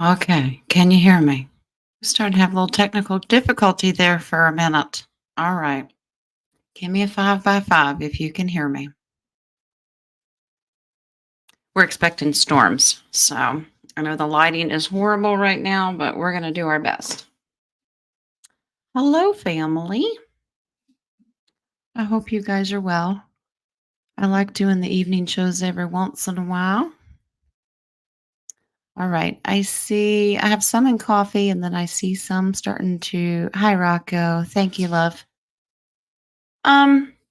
Okay, can you hear me? Starting to have a little technical difficulty there for a minute. All right. Give me a 5 by 5 if you can hear me. We're expecting storms, so I know the lighting is horrible right now, but we're going to do our best. Hello, family. I hope you guys are well. I like doing the evening shows every once in a while. All right. I have some in coffee, and then I see some starting to. Hi, Rocco. Thank you, love.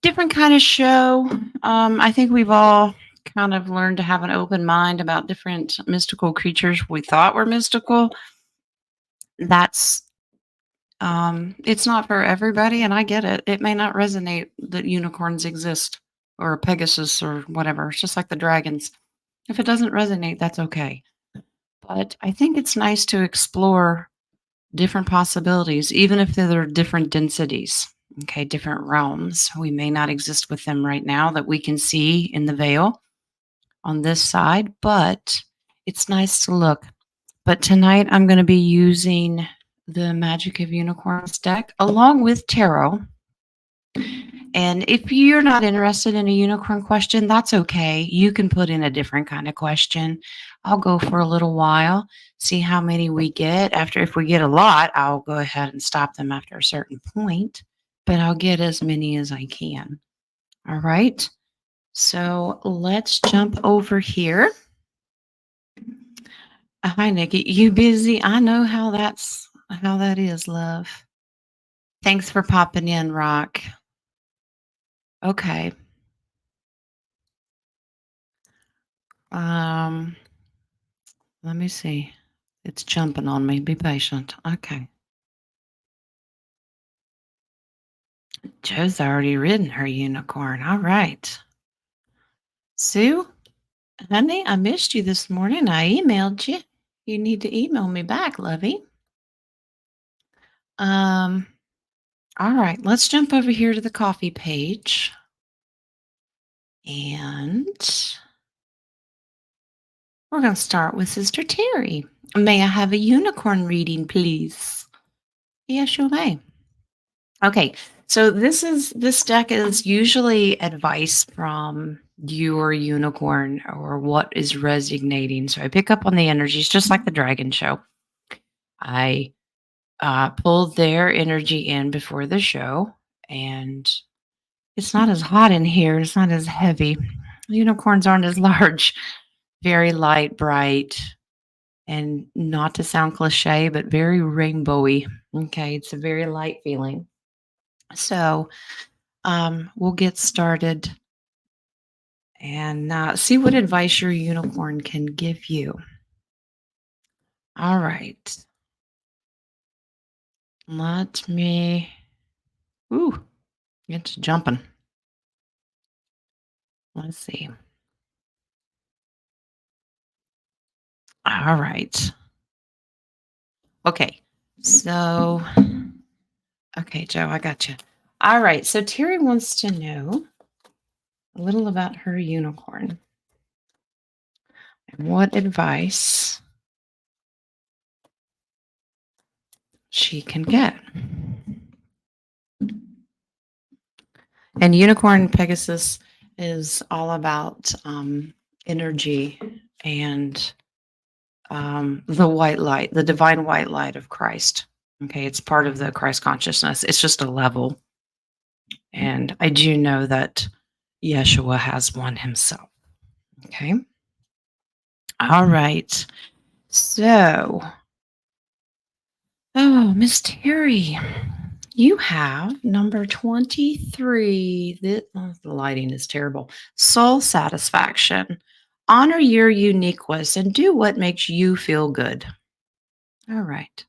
Different kind of show. I think we've all kind of learned to have an open mind about different mystical creatures we thought were mystical. That's it's not for everybody, and I get it. It may not resonate that unicorns exist or Pegasus or whatever. It's just like the dragons. If it doesn't resonate, that's okay. But I think it's nice to explore different possibilities, even if they're different densities, okay, different realms. We may not exist with them right now that we can see in the veil on this side, but it's nice to look. But tonight I'm going to be using the Magic of Unicorns deck along with tarot. And if you're not interested in a unicorn question, that's okay. You can put in a different kind of question. I'll go for a little while, see how many we get. If we get a lot, I'll go ahead and stop them after a certain point, but I'll get as many as I can. All right. So let's jump over here. Hi, Nikki. You busy? I know how that is, love. Thanks for popping in, Rock. Okay. Um, Let me see. It's jumping on me. Be patient. Okay. Joe's already ridden her unicorn. All right. Sue, honey, I missed you this morning. I emailed you. You need to email me back, lovey. All right. Let's jump over here to the coffee page. And we're going to start with Sister Terry. May I have a unicorn reading, please? Yes, you may. Okay, so this deck is usually advice from your unicorn or what is resonating. So I pick up on the energies, just like the dragon show. I pulled their energy in before the show, and it's not as hot in here. It's not as heavy. Unicorns aren't as large, very light, bright, and not to sound cliche, but very rainbowy. Okay, it's a very light feeling. So we'll get started and see what advice your unicorn can give you. All right. Let me. Ooh, it's jumping. Let's see. All right. Okay. So, okay, Joe, I got you. All right. So Terry wants to know a little about her unicorn and what advice she can get. And Unicorn Pegasus is all about energy and the white light, the divine white light of Christ. Okay, it's part of the Christ consciousness. It's just a level. And I do know that Yeshua has one himself. Okay. All right. So, Miss Terry, you have number 23. The lighting is terrible. Soul satisfaction. Honor your uniqueness and do what makes you feel good. All right.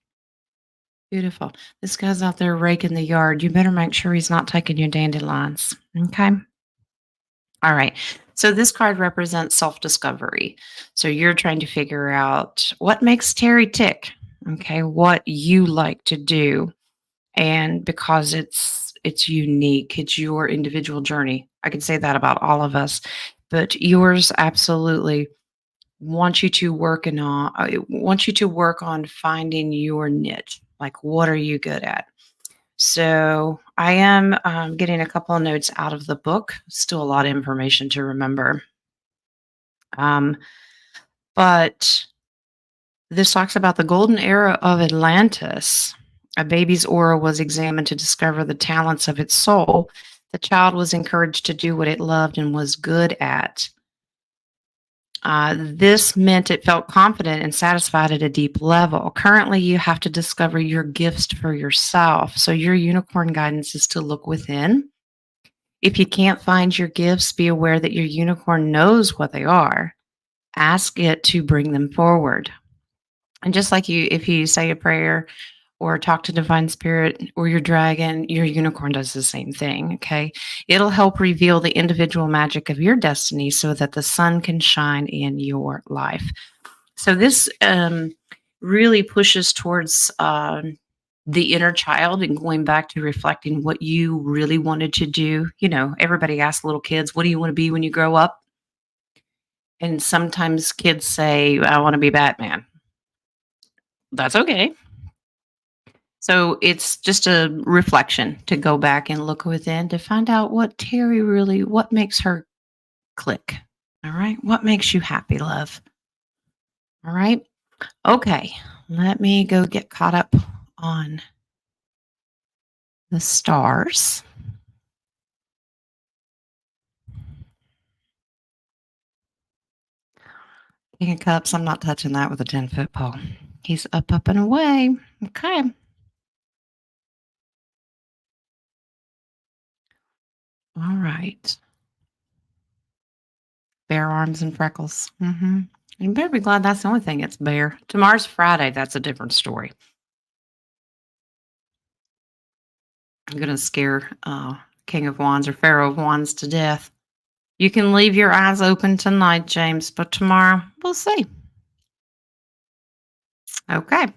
Beautiful. This guy's out there raking the yard. You better make sure he's not taking your dandelions. Okay. All right. So this card represents self-discovery. So you're trying to figure out what makes Terry tick. Okay. What you like to do. And because it's unique, it's your individual journey. I can say that about all of us, but yours absolutely want you to want you to work on finding your niche. Like, what are you good at? So I am getting a couple of notes out of the book. Still a lot of information to remember. Um, but this talks about the golden era of Atlantis. A baby's aura was examined to discover the talents of its soul. The child was encouraged to do what it loved and was good at. This meant it felt confident and satisfied at a deep level. Currently, you have to discover your gifts for yourself. So, your unicorn guidance is to look within. If you can't find your gifts, be aware that your unicorn knows what they are. Ask it to bring them forward. And just like if you say a prayer or talk to divine spirit or your dragon, your unicorn does the same thing. Okay. It'll help reveal the individual magic of your destiny so that the sun can shine in your life. So this really pushes towards the inner child and going back to reflecting what you really wanted to do. You know, everybody asks little kids, what do you want to be when you grow up? And sometimes kids say, I want to be Batman. That's okay. So it's just a reflection to go back and look within to find out what Terry really, what makes her click. All right. What makes you happy, love? All right. Okay. Let me go get caught up on the stars. King of Cups, I'm not touching that with a 10-foot pole. He's up, up, and away. Okay. All right. Bare arms and freckles. You better be glad that's the only thing it's bare. Tomorrow's Friday. That's a different story. I'm going to scare King of Wands or Pharaoh of Wands to death. You can leave your eyes open tonight, James, but tomorrow we'll see. Okay.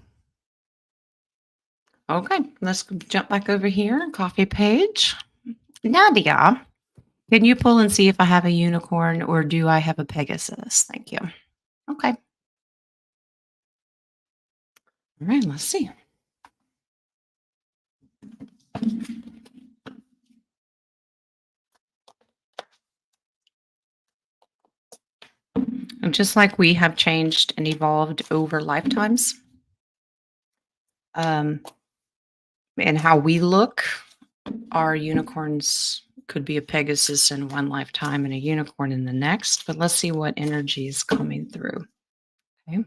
Okay, let's jump back over here. Coffee page. Nadia, can you pull and see if I have a unicorn or do I have a Pegasus? Thank you. Okay. All right, let's see. And just like we have changed and evolved over lifetimes, and how we look, our unicorns could be a Pegasus in one lifetime and a unicorn in the next. But let's see what energy is coming through. Okay.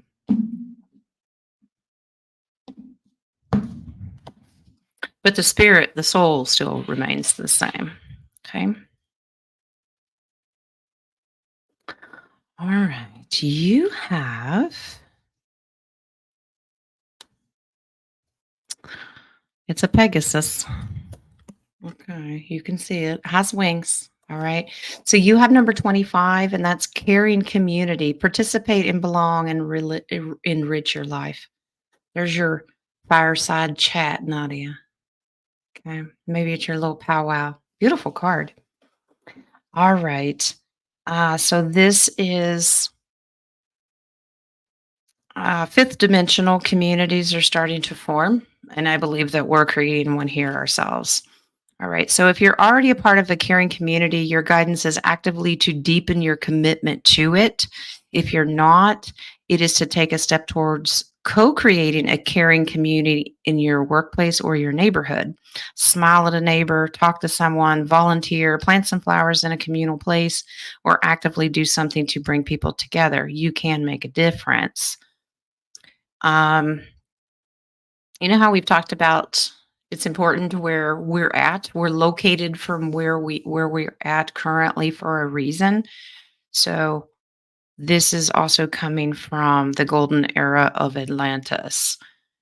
But the spirit, the soul still remains the same. Okay. All right. You have, it's a Pegasus. Okay. You can see it. It has wings. All right. So you have number 25, and that's caring community. Participate and belong and enrich your life. There's your fireside chat, Nadia. Okay. Maybe it's your little powwow. Beautiful card. All right. So this is fifth dimensional communities are starting to form. And I believe that we're creating one here ourselves. All right. So if you're already a part of a caring community, your guidance is actively to deepen your commitment to it. If you're not, it is to take a step towards co-creating a caring community in your workplace or your neighborhood. Smile at a neighbor, talk to someone, volunteer, plant some flowers in a communal place, or actively do something to bring people together. You can make a difference. Um, you know how we've talked about it's important where we're at. We're located from where we're at currently for a reason. So this is also coming from the golden era of Atlantis.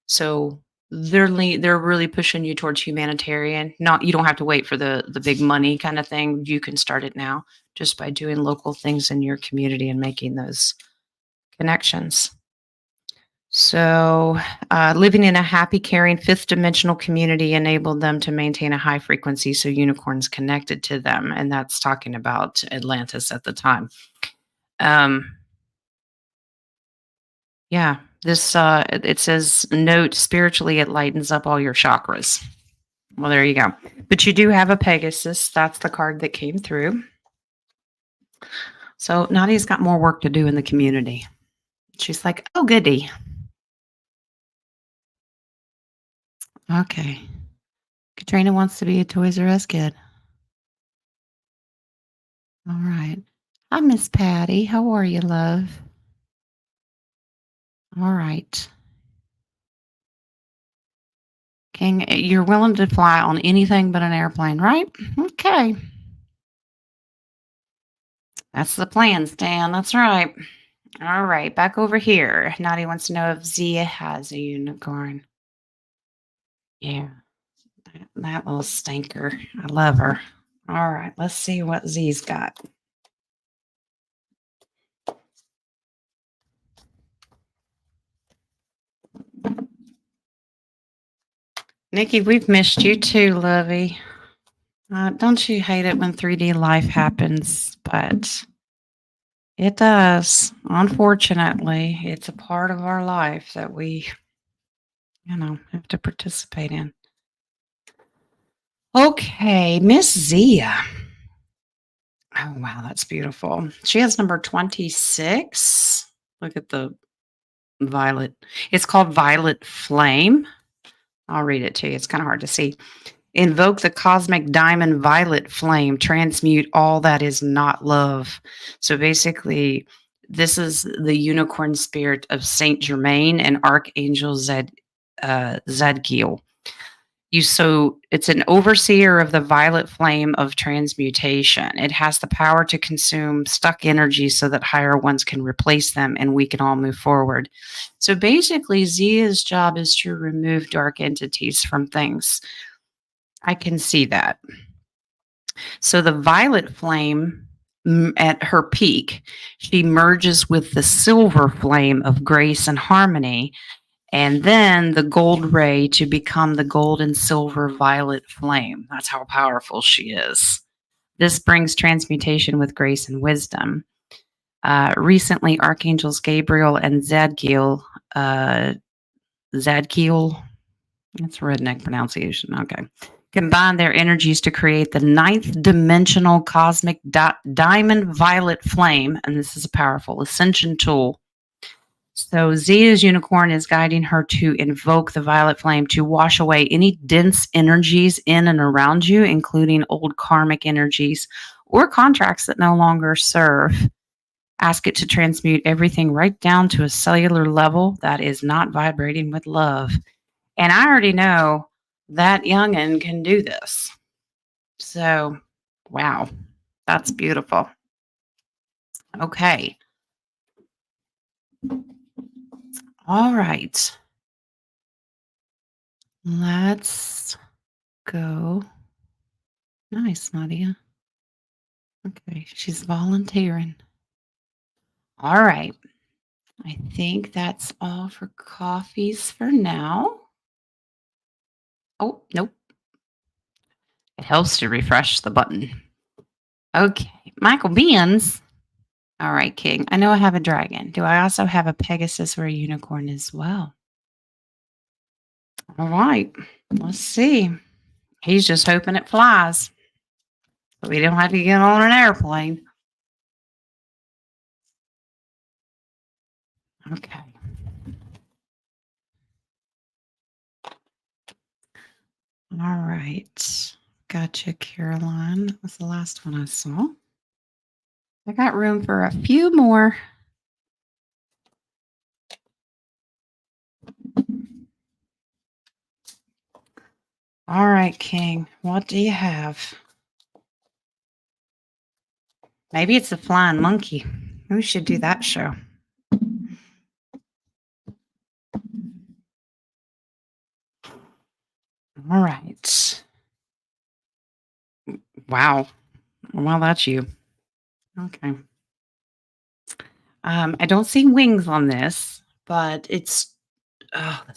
So they're really pushing you towards humanitarian. Not you don't have to wait for the big money kind of thing. You can start it now just by doing local things in your community and making those connections. So, living in a happy, caring, fifth dimensional community enabled them to maintain a high frequency. So, unicorns connected to them. And that's talking about Atlantis at the time. Um, Yeah. This it says note spiritually it lightens up all your chakras. Well, there you go. But you do have a Pegasus. That's the card that came through. So Nadia's got more work to do in the community. She's like, oh, goody. Okay. Katrina wants to be a Toys R Us kid. All right. Hi, Miss Patty. How are you, love? All right. King, you're willing to fly on anything but an airplane, right? Okay. That's the plan, Stan. That's right. All right. Back over here. Nadia wants to know if Zia has a unicorn. Yeah. That little stinker. I love her. All right. Let's see what Z's got. Nikki, we've missed you too, lovey. Don't you hate it when 3D life happens? But it does. Unfortunately, it's a part of our life that we, have to participate in. Okay, Miss Zia. Oh, wow, that's beautiful. She has number 26. Look at the violet. It's called Violet Flame. I'll read it to you. It's kind of hard to see. Invoke the cosmic diamond violet flame, transmute all that is not love. So basically, this is the unicorn spirit of Saint Germain and Archangel Zadkiel. So it's an overseer of the violet flame of transmutation. It has the power to consume stuck energy so that higher ones can replace them and we can all move forward. So basically, Zia's job is to remove dark entities from things. I can see that. So the violet flame at her peak, she merges with the silver flame of grace and harmony, and then the gold ray to become the gold and silver violet flame. That's how powerful she is. This brings transmutation with grace and wisdom. Recently, Archangels Gabriel and Zadkiel, that's redneck pronunciation. Okay. Combine their energies to create the ninth dimensional cosmic diamond violet flame. And this is a powerful ascension tool. So Zia's unicorn is guiding her to invoke the violet flame to wash away any dense energies in and around you, including old karmic energies or contracts that no longer serve. Ask it to transmute everything right down to a cellular level that is not vibrating with love. And I already know that youngin' can do this. So, wow, that's beautiful. Okay. All right. Let's go. Nice, Nadia. Okay, she's volunteering. All right. I think that's all for coffees for now. Oh, nope. It helps to refresh the button. Okay, Michael Beans. All right, King. I know I have a dragon. Do I also have a Pegasus or a unicorn as well? All right. Let's see. He's just hoping it flies. So we don't have to get on an airplane. Okay. All right. Gotcha, Caroline. That was the last one I saw. I got room for a few more. All right, King. What do you have? Maybe it's a flying monkey. We should do that show. All right. Wow. Well, that's you. Okay. I don't see wings on this, but it's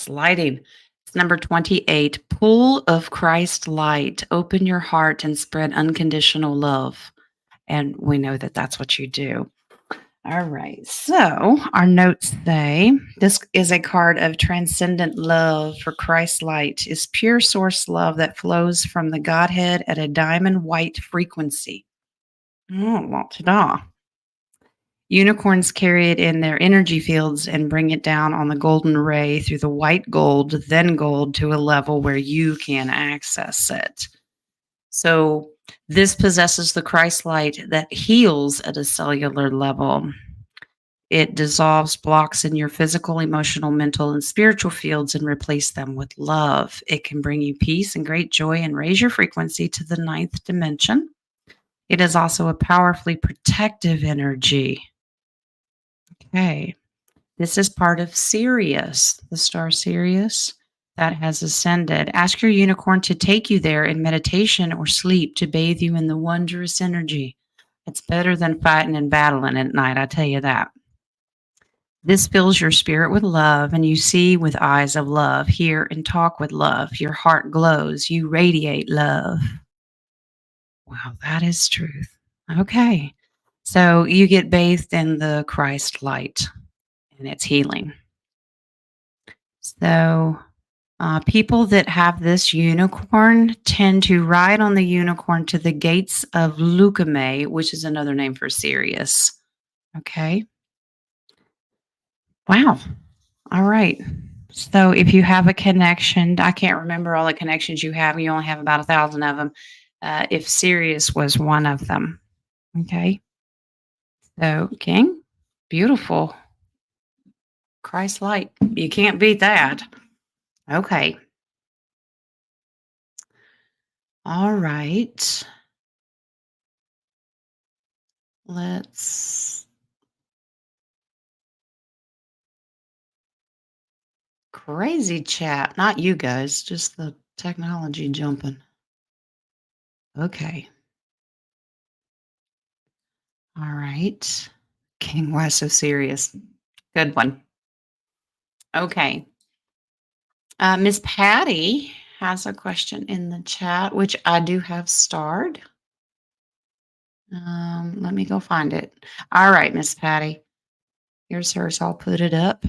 lighting. It's number 28. Pool of Christ light. Open your heart and spread unconditional love. And we know that that's what you do. All right. So our notes say this is a card of transcendent love for Christ's light is pure source love that flows from the Godhead at a diamond white frequency. Oh, well, ta-da. Unicorns carry it in their energy fields and bring it down on the golden ray through the white gold, then gold to a level where you can access it. So this possesses the Christ light that heals at a cellular level. It dissolves blocks in your physical, emotional, mental, and spiritual fields and replace them with love. It can bring you peace and great joy and raise your frequency to the ninth dimension. It is also a powerfully protective energy. Okay. This is part of Sirius, the star Sirius that has ascended. Ask your unicorn to take you there in meditation or sleep to bathe you in the wondrous energy. It's better than fighting and battling at night, I tell you that. This fills your spirit with love, and you see with eyes of love, hear and talk with love. Your heart glows, you radiate love. Wow, that is truth. Okay. So you get bathed in the Christ light, and it's healing. So people that have this unicorn tend to ride on the unicorn to the gates of Lucame, which is another name for Sirius. Okay. Wow. All right. So if you have a connection, I can't remember all the connections you have. You only have about 1,000 of them. If Sirius was one of them. Okay. So, King, beautiful. Christ light. You can't beat that. Okay. All right. Let's crazy chat. Not you guys, just the technology jumping. Okay. All right. King, why so serious? Good one. Okay. Miss Patty has a question in the chat, which I do have starred. Let me go find it. All right, Miss Patty. Here's hers. I'll put it up.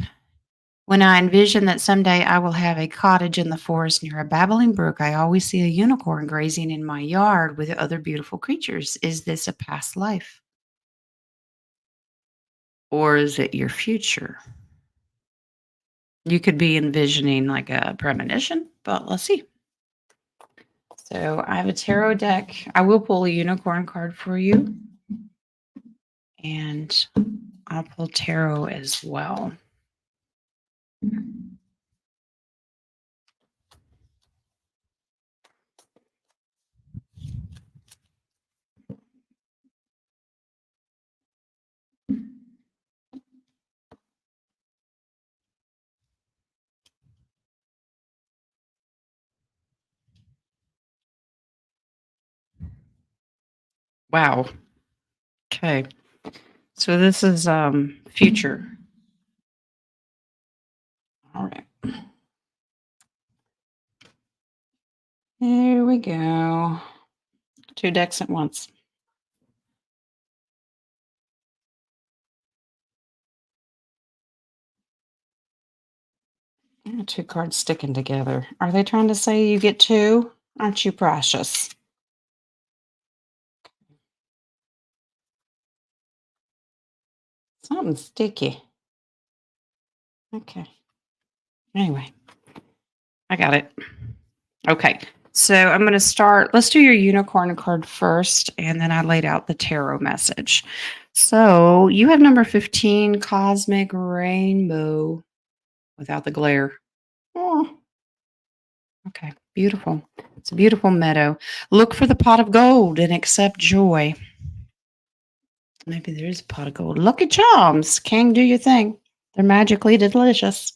When I envision that someday I will have a cottage in the forest near a babbling brook, I always see a unicorn grazing in my yard with other beautiful creatures. Is this a past life? Or is it your future? You could be envisioning like a premonition, but let's see. So I have a tarot deck. I will pull a unicorn card for you. And I'll pull tarot as well. Wow. Okay. So this is future. All right. Here we go. 2 decks at once. Yeah, 2 cards sticking together. Are they trying to say you get 2? Aren't you precious? Something sticky. Okay. Anyway, I got it. Okay. So I'm going to start. Let's do your unicorn card first, and then I laid out the tarot message. So you have number 15, Cosmic Rainbow, without the glare. Oh, okay. Beautiful. It's a beautiful meadow. Look for the pot of gold and accept joy. Maybe there is a pot of gold. Lucky charms. King, do your thing. They're magically delicious.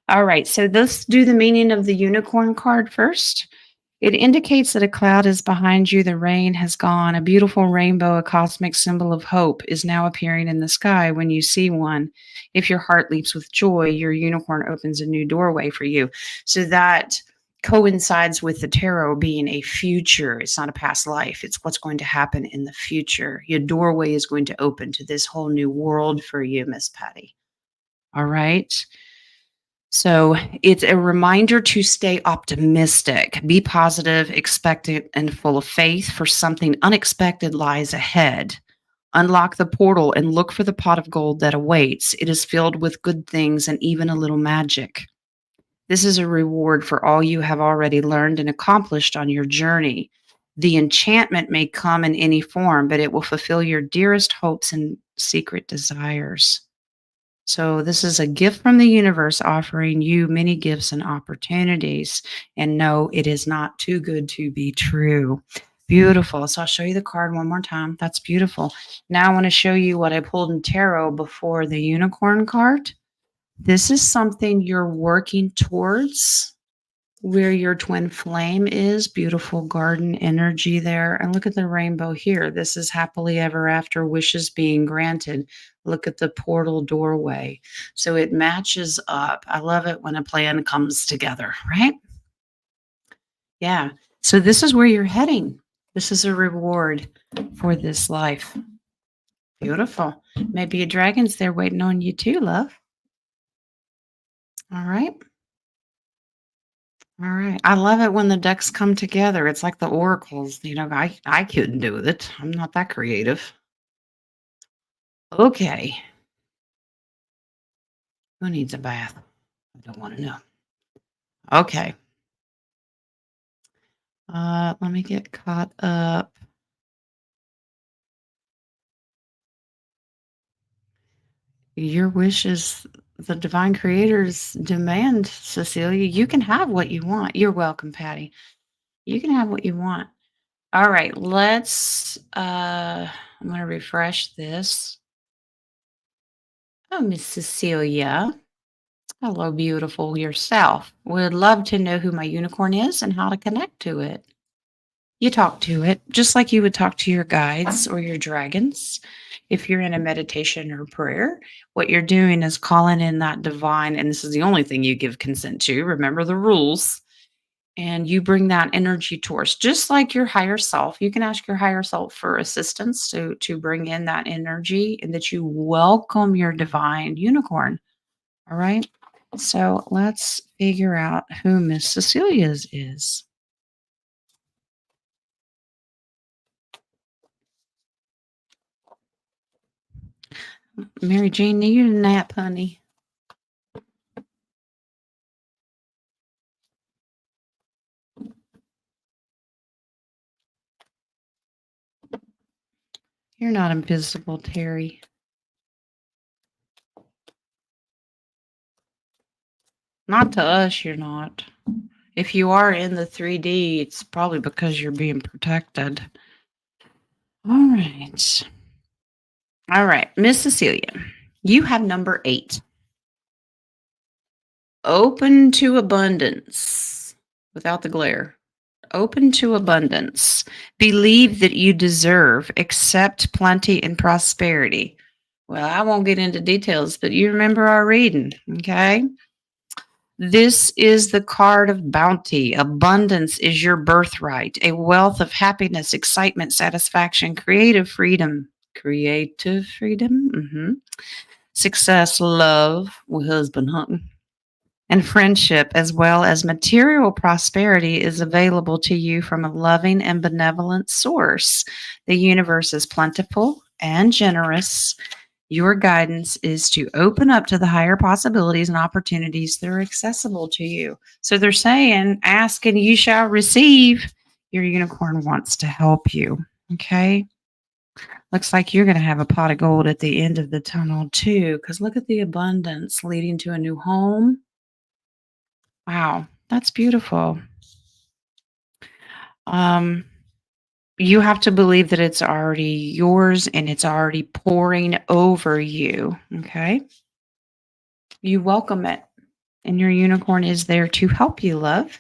All right. So let's do the meaning of the unicorn card first. It indicates that a cloud is behind you. The rain has gone. A beautiful rainbow, a cosmic symbol of hope, is now appearing in the sky when you see one. If your heart leaps with joy, your unicorn opens a new doorway for you. So that coincides with the tarot being a future. It's not a past life. It's what's going to happen in the future. Your doorway is going to open to this whole new world for you, Miss Patty. All right. So it's a reminder to stay optimistic, be positive, expectant, and full of faith, for something unexpected lies ahead. Unlock the portal and look for the pot of gold that awaits. It is filled with good things and even a little magic. This is a reward for all you have already learned and accomplished on your journey. The enchantment may come in any form, but it will fulfill your dearest hopes and secret desires. So, this is a gift from the universe offering you many gifts and opportunities. And no, it is not too good to be true. Beautiful. So, I'll show you the card one more time. That's beautiful. Now, I want to show you what I pulled in tarot before the unicorn card. This is something you're working towards, where your twin flame is. Beautiful garden energy there. And look at the rainbow here. This is happily ever after, wishes being granted. Look at the portal doorway. So it matches up. I love it when a plan comes together, right? Yeah. So this is where you're heading. This is a reward for this life. Beautiful. Maybe a dragon's there waiting on you too, love. All right. All right. I love it when the decks come together. It's like the oracles. I couldn't do it. I'm not that creative. Okay. Who needs a bath? I don't want to know. Okay. Let me get caught up. Your wish is the divine creator's demand, Cecilia. You can have what you want. You're welcome, Patty. You can have what you want. All right, I'm going to refresh this. Oh, Miss Cecilia. Hello, beautiful yourself. Would love to know who my unicorn is and how to connect to it. You talk to it just like you would talk to your guides or your dragons. If you're in a meditation or prayer, what you're doing is calling in that divine, and this is the only thing you give consent to. Remember the rules. And you bring that energy towards, just like your higher self. You can ask your higher self for assistance to bring in that energy, and that you welcome your divine unicorn. All right. So let's figure out who Miss Cecilia's is. Mary Jane, need you a nap, honey. You're not invisible, Terry. Not to us, you're not. If you are in the 3D, it's probably because you're being protected. All right. All right, Miss Cecilia, you have number 8. Open to abundance without the glare. Open to abundance. Believe that you deserve, accept plenty and prosperity. Well, I won't get into details, but you remember our reading, okay? This is the card of bounty. Abundance is your birthright, a wealth of happiness, excitement, satisfaction, creative freedom. Creative freedom? Success, love, husband hunting, and friendship, as well as material prosperity, is available to you from a loving and benevolent source. The universe is plentiful and generous. Your guidance is to open up to the higher possibilities and opportunities that are accessible to you. So they're saying, ask and you shall receive. Your unicorn wants to help you. Okay. Looks like you're going to have a pot of gold at the end of the tunnel, too, because look at the abundance leading to a new home. Wow, that's beautiful. You have to believe that it's already yours and it's already pouring over you. Okay. You welcome it. And your unicorn is there to help you, love.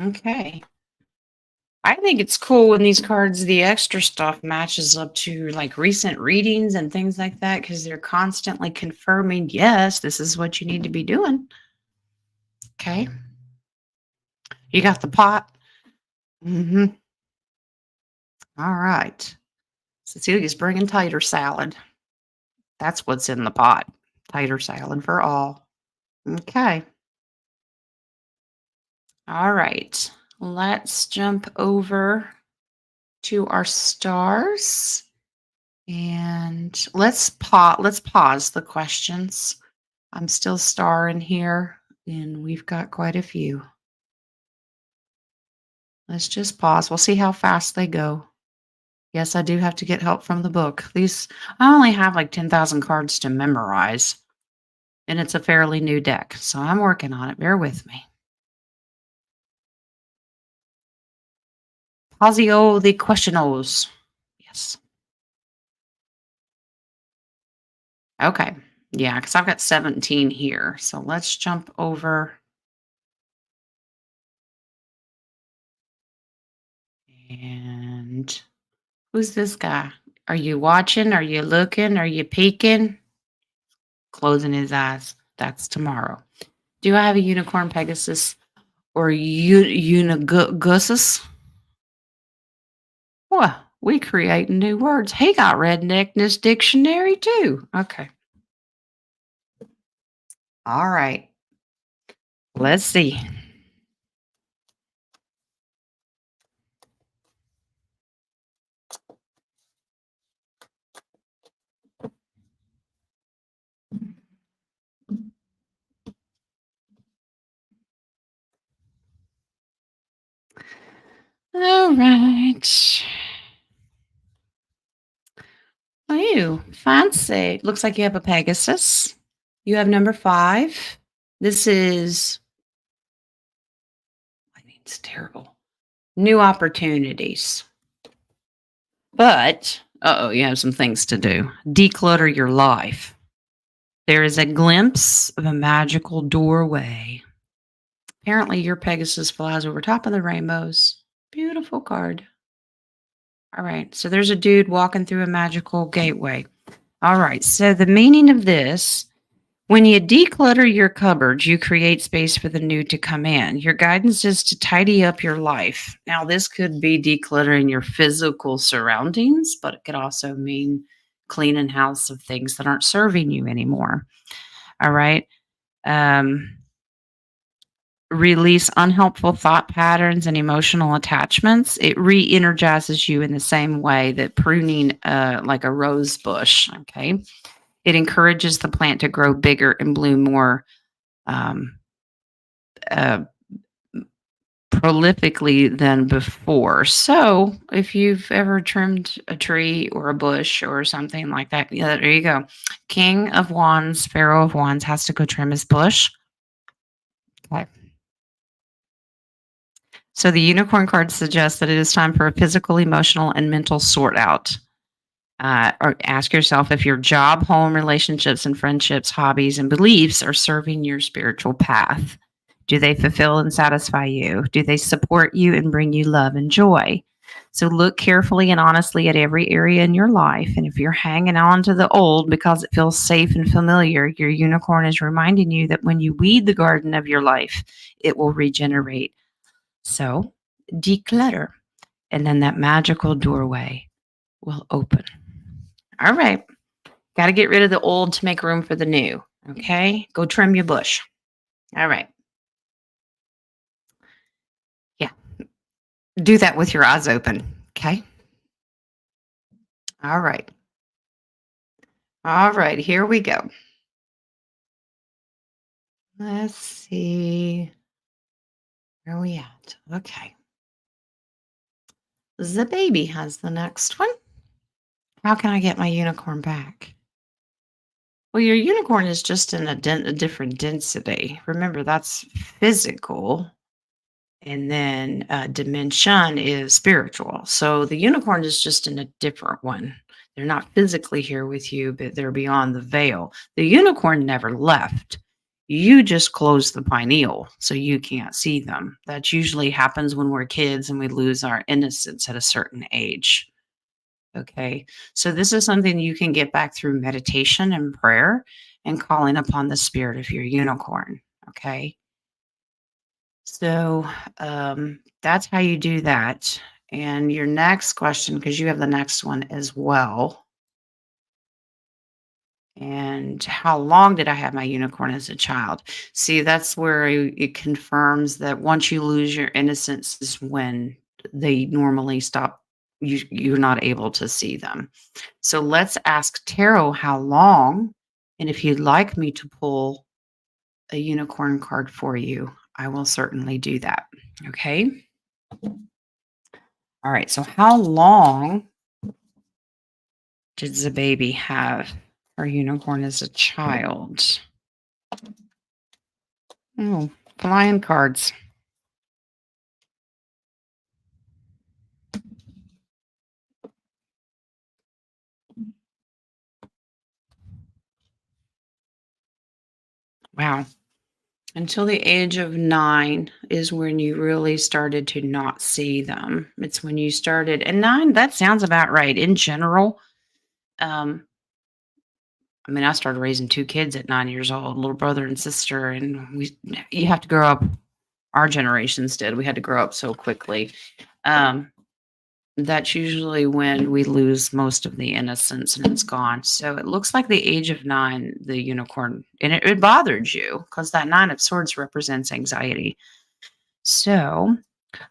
Okay. I think it's cool when these cards, the extra stuff matches up to like recent readings and things like that, because they're constantly confirming, yes, this is what you need to be doing. Okay. You got the pot? Mm-hmm. All right. Cecilia's bringing tater salad. That's what's in the pot. Tater salad for all. Okay. All right. Let's jump over to our stars and let's pause the questions. I'm still starring here and we've got quite a few. Let's just pause. We'll see how fast they go. Yes, I do have to get help from the book. These I only have like 10,000 cards to memorize, and it's a fairly new deck, so I'm working on it. Bear with me. Pausio the questionos. Yes. Okay. Yeah, because I've got 17 here. So let's jump over and who's this guy? Are you watching? Are you looking? Are you peeking? Closing his eyes. That's tomorrow. Do I have a unicorn Pegasus or unigusus? Well, we creating new words. He got redneckness dictionary too. Okay. All right. Let's see. All right. Oh, fancy. Looks like you have a Pegasus. You have number 5. This is, I mean, it's terrible. New opportunities. But, you have some things to do. Declutter your life. There is a glimpse of a magical doorway. Apparently, your Pegasus flies over top of the rainbows. Beautiful card. All right. So there's a dude walking through a magical gateway. All right. So the meaning of this, when you declutter your cupboards, you create space for the new to come in. Your guidance is to tidy up your life. Now, this could be decluttering your physical surroundings, but it could also mean cleaning house of things that aren't serving you anymore. All right. Release unhelpful thought patterns and emotional attachments. It re-energizes you in the same way that pruning like a rose bush. Okay. It encourages the plant to grow bigger and bloom more um, uh, prolifically than before. So if you've ever trimmed a tree or a bush or something like that, yeah, there you go. King of Wands, Pharaoh of Wands has to go trim his bush. Okay. So the unicorn card suggests that it is time for a physical, emotional, and mental sort out. Or ask yourself if your job, home, relationships, and friendships, hobbies, and beliefs are serving your spiritual path. Do they fulfill and satisfy you? Do they support you and bring you love and joy? So look carefully and honestly at every area in your life. And if you're hanging on to the old because it feels safe and familiar, your unicorn is reminding you that when you weed the garden of your life, it will regenerate. So declutter, and then that magical doorway will open. All right. Got to get rid of the old to make room for the new. Okay. Go trim your bush. All right. Yeah. Do that with your eyes open. Okay. All right. All right. Here we go. Let's see. Where are we at? Okay. The baby has the next one. How can I get my unicorn back? Well, your unicorn is just in a different density. Remember, that's physical. And then dimension is spiritual. So the unicorn is just in a different one. They're not physically here with you, but they're beyond the veil. The unicorn never left. You just closed the pineal so you can't see them. That usually happens when we're kids and we lose our innocence at a certain age. Okay. So this is something you can get back through meditation and prayer and calling upon the spirit of your unicorn. Okay. So that's how you do that. And your next question, because you have the next one as well. And how long did I have my unicorn as a child? See, that's where it confirms that once you lose your innocence is when they normally stop. You're not able to see them. So let's ask tarot how long. And if you'd like me to pull a unicorn card for you, I will certainly do that. Okay. All right. So how long did the baby have her unicorn as a child? Oh, flying cards. Wow. Until the age of 9 is when you really started to not see them. It's when you started, and 9, that sounds about right. In general, um, I mean, I started raising 2 kids at 9 years old, little brother and sister, and you have to grow up. Our generations did. We had to grow up so quickly. Um, that's usually when we lose most of the innocence and it's gone. So it looks like the age of 9, the unicorn, and it bothered you because that 9 of swords represents anxiety. So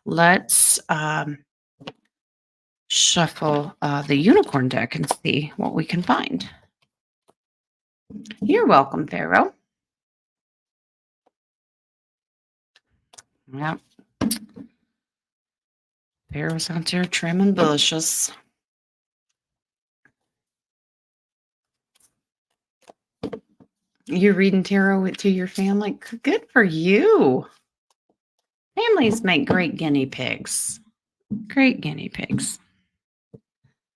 let's shuffle the unicorn deck and see what we can find. You're welcome, Pharaoh. Yep. Pharaoh's out there trimming bushes. You're reading tarot to your family? Good for you. Families make great guinea pigs. Great guinea pigs.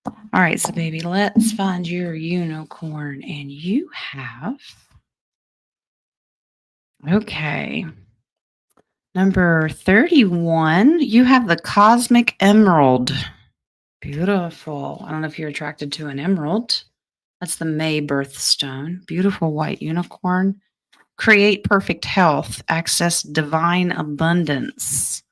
All right, so baby, let's find your unicorn. And you have, okay, number 31, you have the cosmic emerald. Beautiful. I don't know if you're attracted to an emerald. That's the May birthstone. Beautiful white unicorn. Create perfect health. Access divine abundance.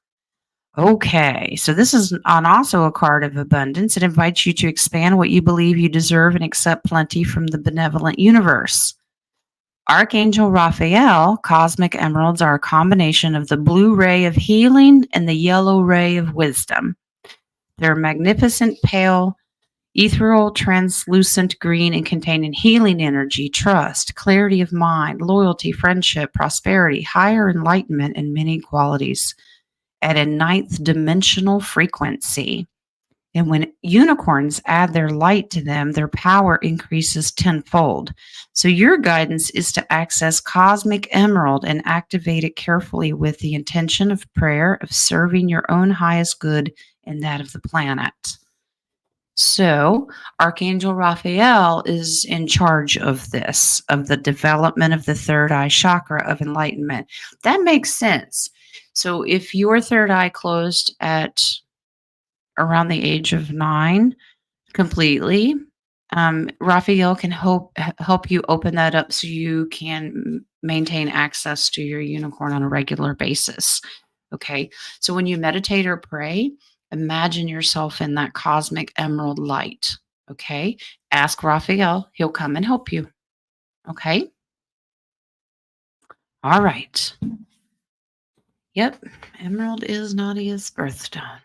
Okay, so this is also a card of abundance. It invites you to expand what you believe you deserve and accept plenty from the benevolent universe. Archangel Raphael, cosmic emeralds are a combination of the blue ray of healing and the yellow ray of wisdom. They're magnificent, pale, ethereal, translucent green and containing healing energy, trust, clarity of mind, loyalty, friendship, prosperity, higher enlightenment, and many qualities at a ninth dimensional frequency. And when unicorns add their light to them, their power increases tenfold. So your guidance is to access Cosmic Emerald and activate it carefully with the intention of prayer, of serving your own highest good and that of the planet. So Archangel Raphael is in charge of this, of the development of the third eye chakra of enlightenment. That makes sense. So if your third eye closed at around the age of 9 completely, Raphael can help you open that up so you can maintain access to your unicorn on a regular basis. Okay. So when you meditate or pray, imagine yourself in that cosmic emerald light. Okay. Ask Raphael, he'll come and help you. Okay. All right. Yep. Emerald is Nadia's birthstone.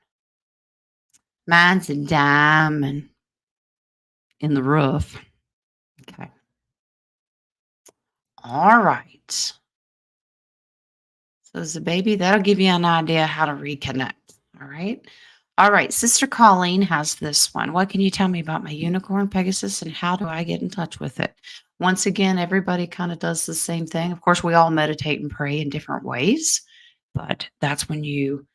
Mine's a diamond in the rough. Okay. All right. So as a baby, that'll give you an idea how to reconnect. All right. All right. Sister Colleen has this one. What can you tell me about my unicorn Pegasus and how do I get in touch with it? Once again, everybody kind of does the same thing. Of course, we all meditate and pray in different ways, but that's when you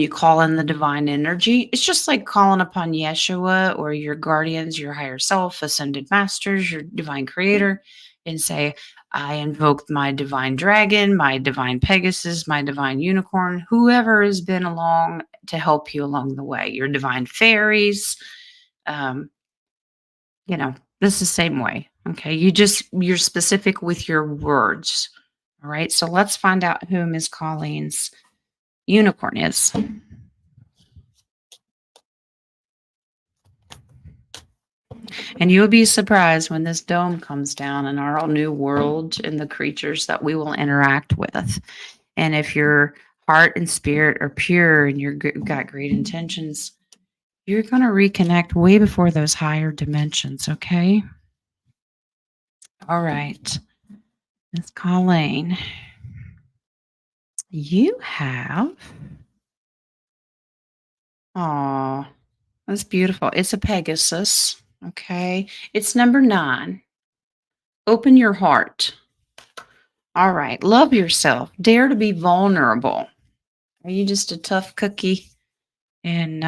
call in the divine energy. It's just like calling upon Yeshua or your guardians, your higher self, ascended masters, your divine creator, and say, I invoked my divine dragon, my divine Pegasus, my divine unicorn, whoever has been along to help you along the way, your divine fairies. Um, this is the same way. Okay. You're specific with your words. All right. So let's find out who Miss Colleen's unicorn is. And you'll be surprised when this dome comes down in our new world and the creatures that we will interact with. And if your heart and spirit are pure and you've got great intentions, you're going to reconnect way before those higher dimensions, okay? All right. Miss Colleen, you have. Oh, that's beautiful. It's a Pegasus, okay? It's number 9. Open your heart. All right. Love yourself. Dare to be vulnerable. Are you just a tough cookie? And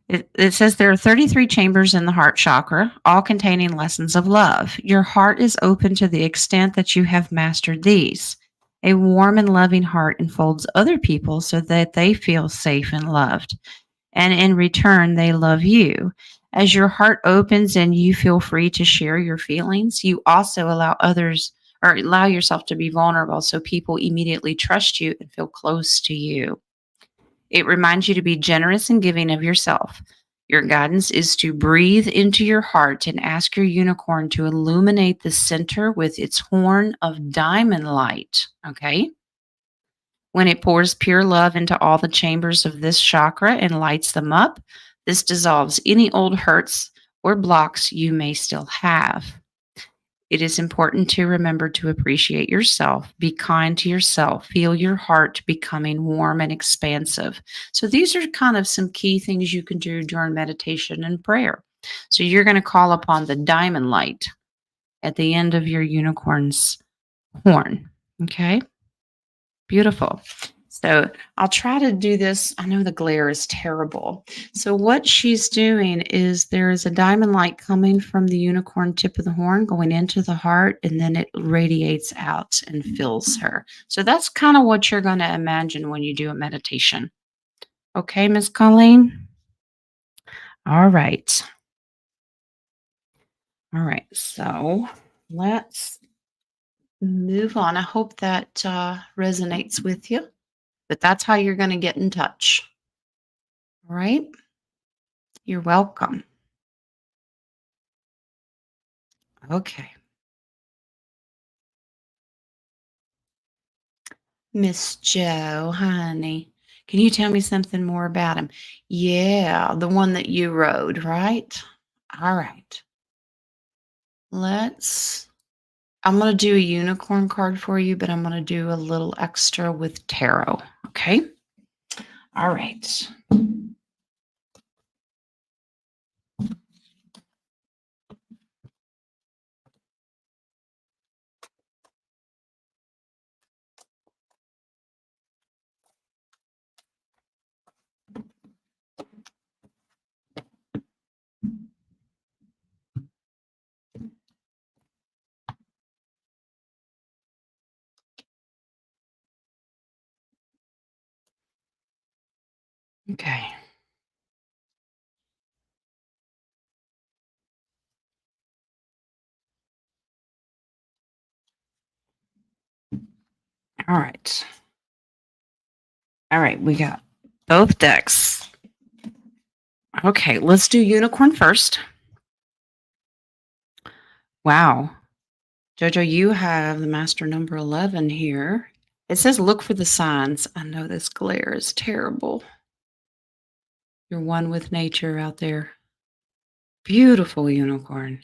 it says there are 33 chambers in the heart chakra, all containing lessons of love. Your heart is open to the extent that you have mastered these. A warm and loving heart enfolds other people so that they feel safe and loved. And in return, they love you. As your heart opens and you feel free to share your feelings, you also allow others or allow yourself to be vulnerable so people immediately trust you and feel close to you. It reminds you to be generous and giving of yourself. Your guidance is to breathe into your heart and ask your unicorn to illuminate the center with its horn of diamond light. Okay? When it pours pure love into all the chambers of this chakra and lights them up, this dissolves any old hurts or blocks you may still have. It is important to remember to appreciate yourself, be kind to yourself, feel your heart becoming warm and expansive. So, these are kind of some key things you can do during meditation and prayer. So, you're going to call upon the diamond light at the end of your unicorn's horn. Okay, beautiful. So I'll try to do this. I know the glare is terrible. So what she's doing is there is a diamond light coming from the unicorn tip of the horn going into the heart, and then it radiates out and fills her. So that's kind of what you're going to imagine when you do a meditation. Okay, Miss Colleen? All right. All right. So let's move on. I hope that resonates with you. But that's how you're going to get in touch. All right. You're welcome. Okay. Miss Joe, honey, can you tell me something more about him? Yeah, the one that you rode, right? All right. Let's. I'm going to do a unicorn card for you, but I'm going to do a little extra with tarot. Okay. All right. Okay. All right. All right. We got both decks. Okay. Let's do unicorn first. Wow. Jojo, you have the master number 11 here. It says look for the signs. I know this glare is terrible. You're one with nature out there. Beautiful unicorn.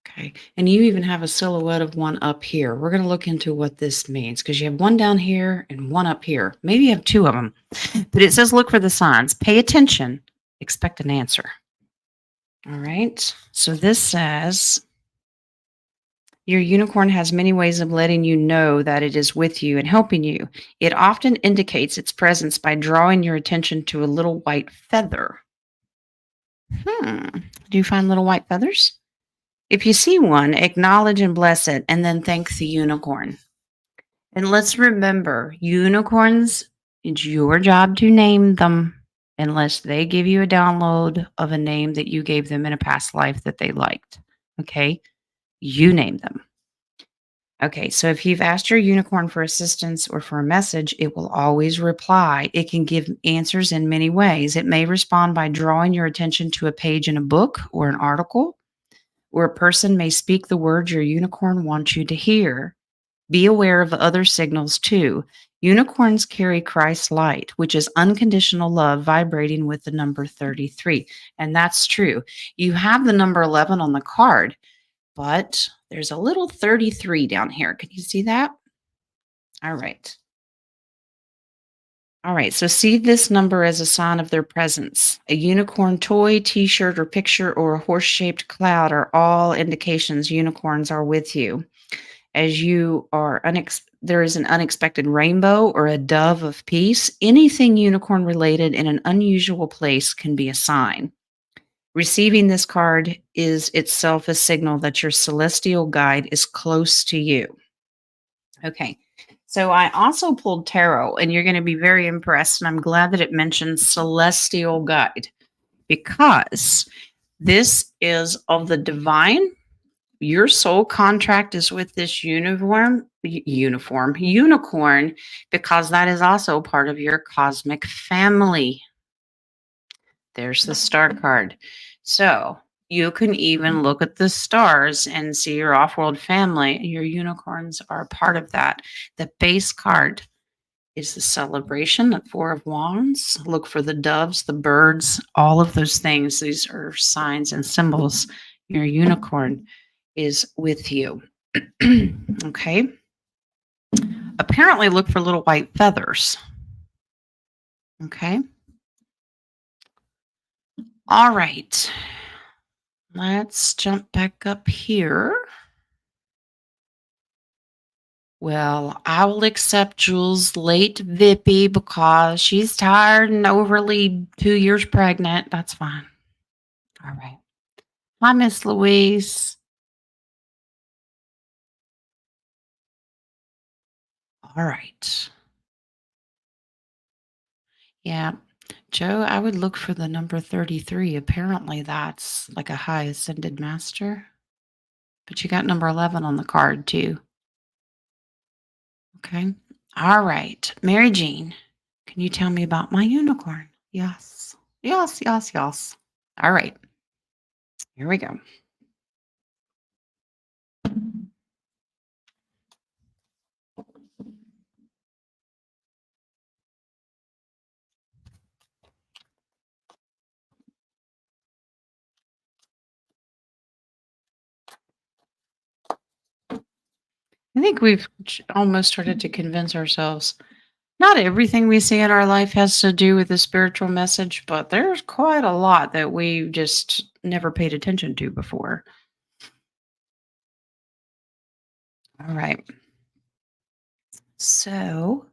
Okay. And you even have a silhouette of one up here. We're going to look into what this means because you have one down here and one up here. Maybe you have 2 of them. But it says look for the signs. Pay attention. Expect an answer. All right. So this says your unicorn has many ways of letting you know that it is with you and helping you. It often indicates its presence by drawing your attention to a little white feather. Do you find little white feathers? If you see one, acknowledge and bless it, and then thank the unicorn. And let's remember, unicorns, it's your job to name them unless they give you a download of a name that you gave them in a past life that they liked. Okay? You name them. Okay, so if you've asked your unicorn for assistance or for a message, it will always reply. It can give answers in many ways. It may respond by drawing your attention to a page in a book or an article, or a person may speak the words your unicorn wants you to hear. Be aware of other signals too. Unicorns carry Christ's light, which is unconditional love vibrating with the number 33. And that's true. You have the number 11 on the card, but there's a little 33 down here. Can you see that? All right. All right. So see this number as a sign of their presence. A unicorn toy, t shirt, or picture, or a horse shaped cloud are all indications unicorns are with you. As you are there is an unexpected rainbow or a dove of peace. Anything unicorn related in an unusual place can be a sign. Receiving this card is itself a signal that your celestial guide is close to you. Okay. So I also pulled tarot, and you're going to be very impressed. And I'm glad that it mentions celestial guide because this is of the divine. Your soul contract is with this unicorn, because that is also part of your cosmic family. There's the star card. So you can even look at the stars and see your off-world family. Your unicorns are a part of that. The base card is the celebration, the Four of Wands. Look for the doves, the birds, all of those things. These are signs and symbols. Your unicorn is with you. Okay. Apparently, look for little white feathers. Okay. All right. Let's jump back up here. Well, I will accept Jules' late Vippy because she's tired and overly 2 years pregnant. That's fine. All right. Hi, Miss Louise. All right. Yeah. Joe, I would look for the number 33. Apparently, that's like a high ascended master. But you got number 11 on the card, too. Okay. All right. Mary Jean, can you tell me about my unicorn? Yes. Yes, yes, yes. All right. Here we go. I think we've almost started to convince ourselves not everything we see in our life has to do with the spiritual message, but there's quite a lot that we just never paid attention to before. All right. So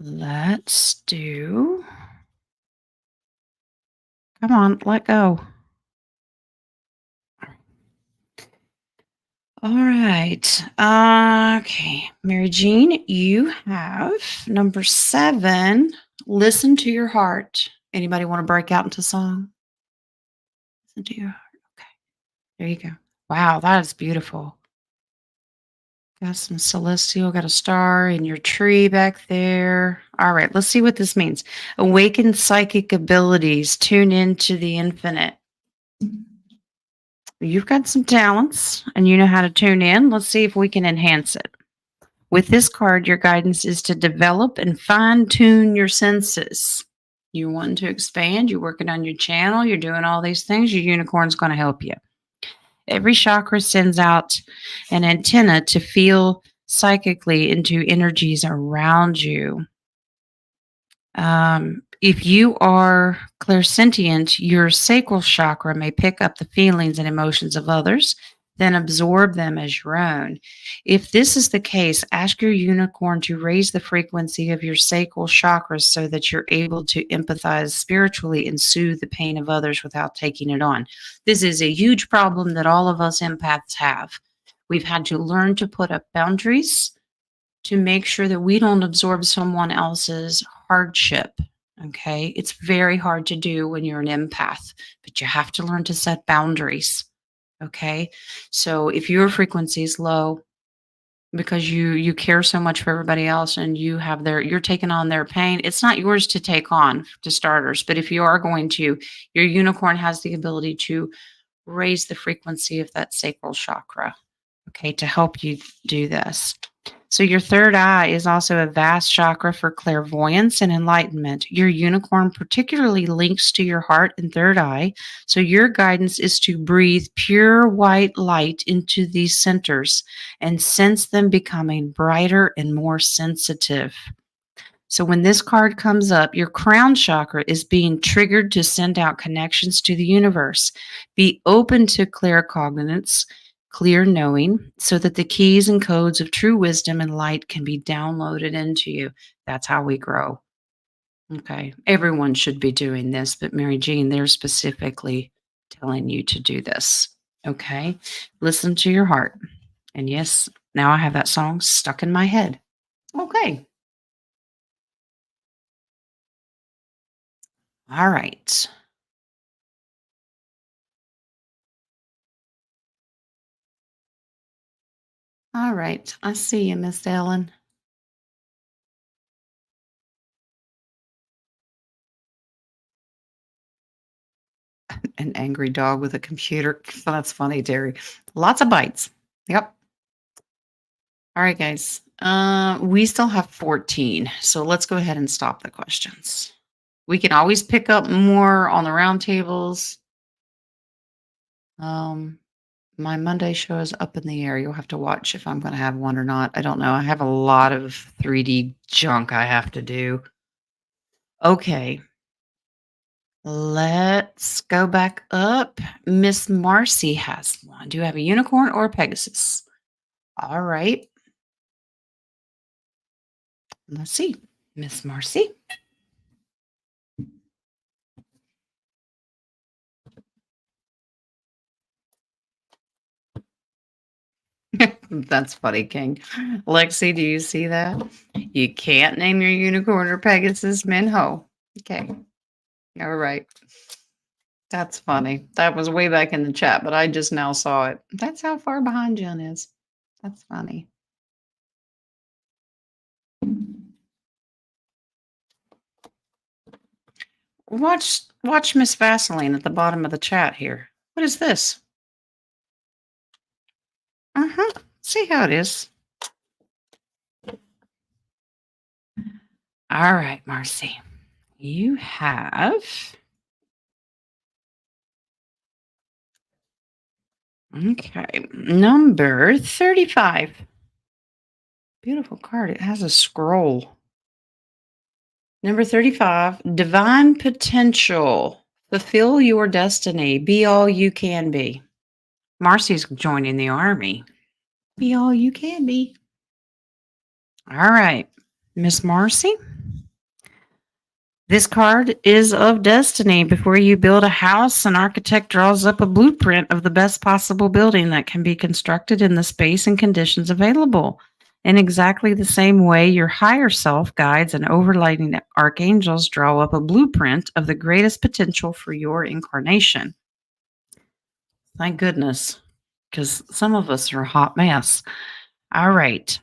let's do. Come on, let go. All right. Okay. Mary Jean, you have number 7. Listen to your heart. Anybody want to break out into song? Listen to your heart. Okay. There you go. Wow, that is beautiful. Got some celestial, got a star in your tree back there. All right, let's see what this means. Awaken psychic abilities, tune into the infinite. You've got some talents and you know how to tune in. Let's see if we can enhance it. With this card, your guidance is to develop and fine tune your senses. You want to expand, you're working on your channel, you're doing all these things, your unicorn's going to help you. Every chakra sends out an antenna to feel psychically into energies around you. If you are clairsentient, your sacral chakra may pick up the feelings and emotions of others, then absorb them as your own. If this is the case, ask your unicorn to raise the frequency of your sacral chakras so that you're able to empathize spiritually and soothe the pain of others without taking it on. This is a huge problem that all of us empaths have. We've had to learn to put up boundaries to make sure that we don't absorb someone else's hardship. Okay. It's very hard to do when you're an empath, but you have to learn to set boundaries. Okay. So if your frequency is low, because you care so much for everybody else and you're taking on their pain. It's not yours to take on to starters, but if you are going to, your unicorn has the ability to raise the frequency of that sacral chakra, okay, to help you do this. So, your third eye is also a vast chakra for clairvoyance and enlightenment. Your unicorn particularly links to your heart and third eye. So, your guidance is to breathe pure white light into these centers and sense them becoming brighter and more sensitive. So when this card comes up, your crown chakra is being triggered to send out connections to the universe. Be open to claircognizance, clear knowing, so that the keys and codes of true wisdom and light can be downloaded into you. That's how we grow. Okay. Everyone should be doing this, but Mary Jean, they're specifically telling you to do this. Okay. Listen to your heart. And yes, now I have that song stuck in my head. Okay. All right. All right. I see you, Miss Ellen. An angry dog with a computer. That's funny, Terry. Lots of bites. Yep. All right, guys. We still have 14. So let's go ahead and stop the questions. We can always pick up more on the roundtables. My Monday show is up in the air. You'll have to watch if I'm going to have one or not. I don't know. I have a lot of 3D junk I have to do. Okay. Let's go back up. Miss Marcy has one. Do you have a unicorn or a Pegasus? All right. Let's see. Miss Marcy. That's funny, King. Lexi, do you see that? You can't name your unicorn or Pegasus Minho. Okay. All right. That's funny. That was way back in the chat, but I just now saw it. That's how far behind Jen is. That's funny. Watch Miss Vaseline at the bottom of the chat here. What is this? Uh-huh. See how it is. All right, Marcy. You have okay, number 35. Beautiful card. It has a scroll. Number 35, divine potential. Fulfill your destiny. Be all you can be. Marcy's joining the army. Be all you can be. All right, Miss Marcy. This card is of destiny. Before you build a house, an architect draws up a blueprint of the best possible building that can be constructed in the space and conditions available. In exactly the same way, your higher self guides and overlighting archangels draw up a blueprint of the greatest potential for your incarnation. Thank goodness, because some of us are a hot mess. All right.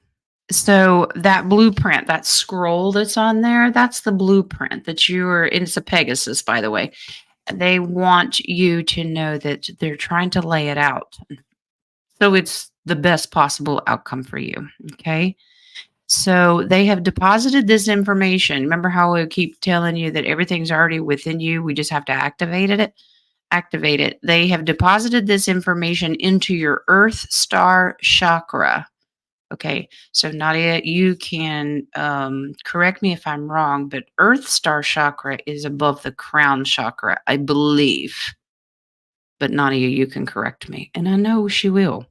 So that blueprint, that scroll that's on there, that's the blueprint that it's a Pegasus, by the way. They want you to know that they're trying to lay it out. So it's the best possible outcome for you. Okay. So they have deposited this information. Remember how we keep telling you that everything's already within you? We just have to activate it. Activate it. They have deposited this information into your Earth Star chakra. Okay, so Nadia, you can correct me if I'm wrong, but Earth Star chakra is above the crown chakra, I believe. But Nadia, you can correct me, and I know she will.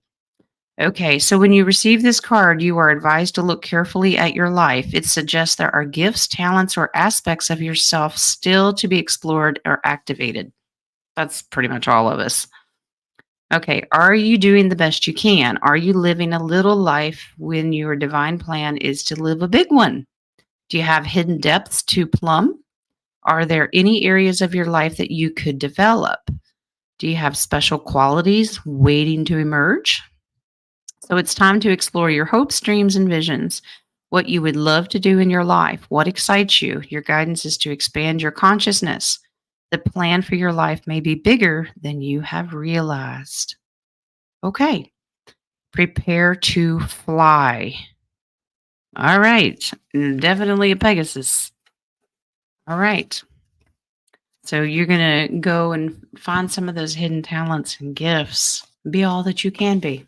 Okay, so when you receive this card, you are advised to look carefully at your life. It suggests there are gifts, talents, or aspects of yourself still to be explored or activated. That's pretty much all of us. Okay, are you doing the best you can? Are you living a little life when your divine plan is to live a big one? Do you have hidden depths to plumb? Are there any areas of your life that you could develop? Do you have special qualities waiting to emerge? So it's time to explore your hopes, dreams, and visions. What you would love to do in your life, what excites you. Your guidance is to expand your consciousness. The plan for your life may be bigger than you have realized. Okay, prepare to fly. All right, definitely a Pegasus. All right. So you're going to go and find some of those hidden talents and gifts. Be all that you can be.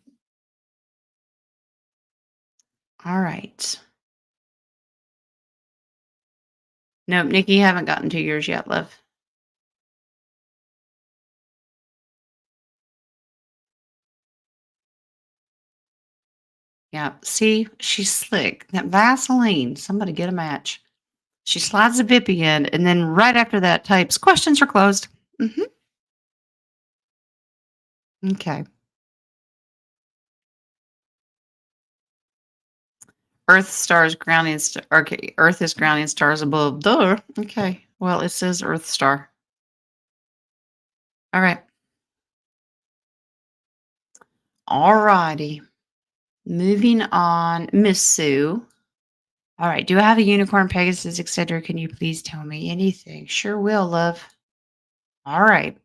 All right. Nope, Nikki, you haven't gotten to yours yet, love. Yeah. See, she's slick. That Vaseline, somebody get a match. She slides the bippy in, and then right after that types, questions are closed. Okay. Earth stars grounding okay, Earth is grounding stars above. Duh. Okay. Well, it says Earth star. All right. All righty. Moving on. Miss Sue. All right. Do I have a unicorn, Pegasus, etc.? Can you please tell me anything? Sure will, love. All right.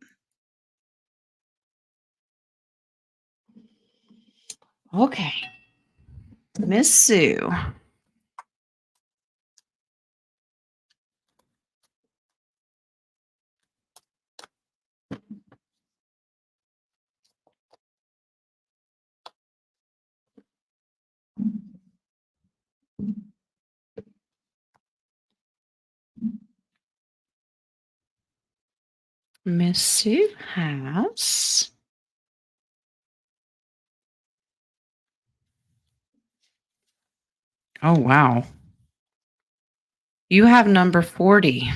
Okay. Miss Sue. Miss Sue has. Oh, wow. You have number 40.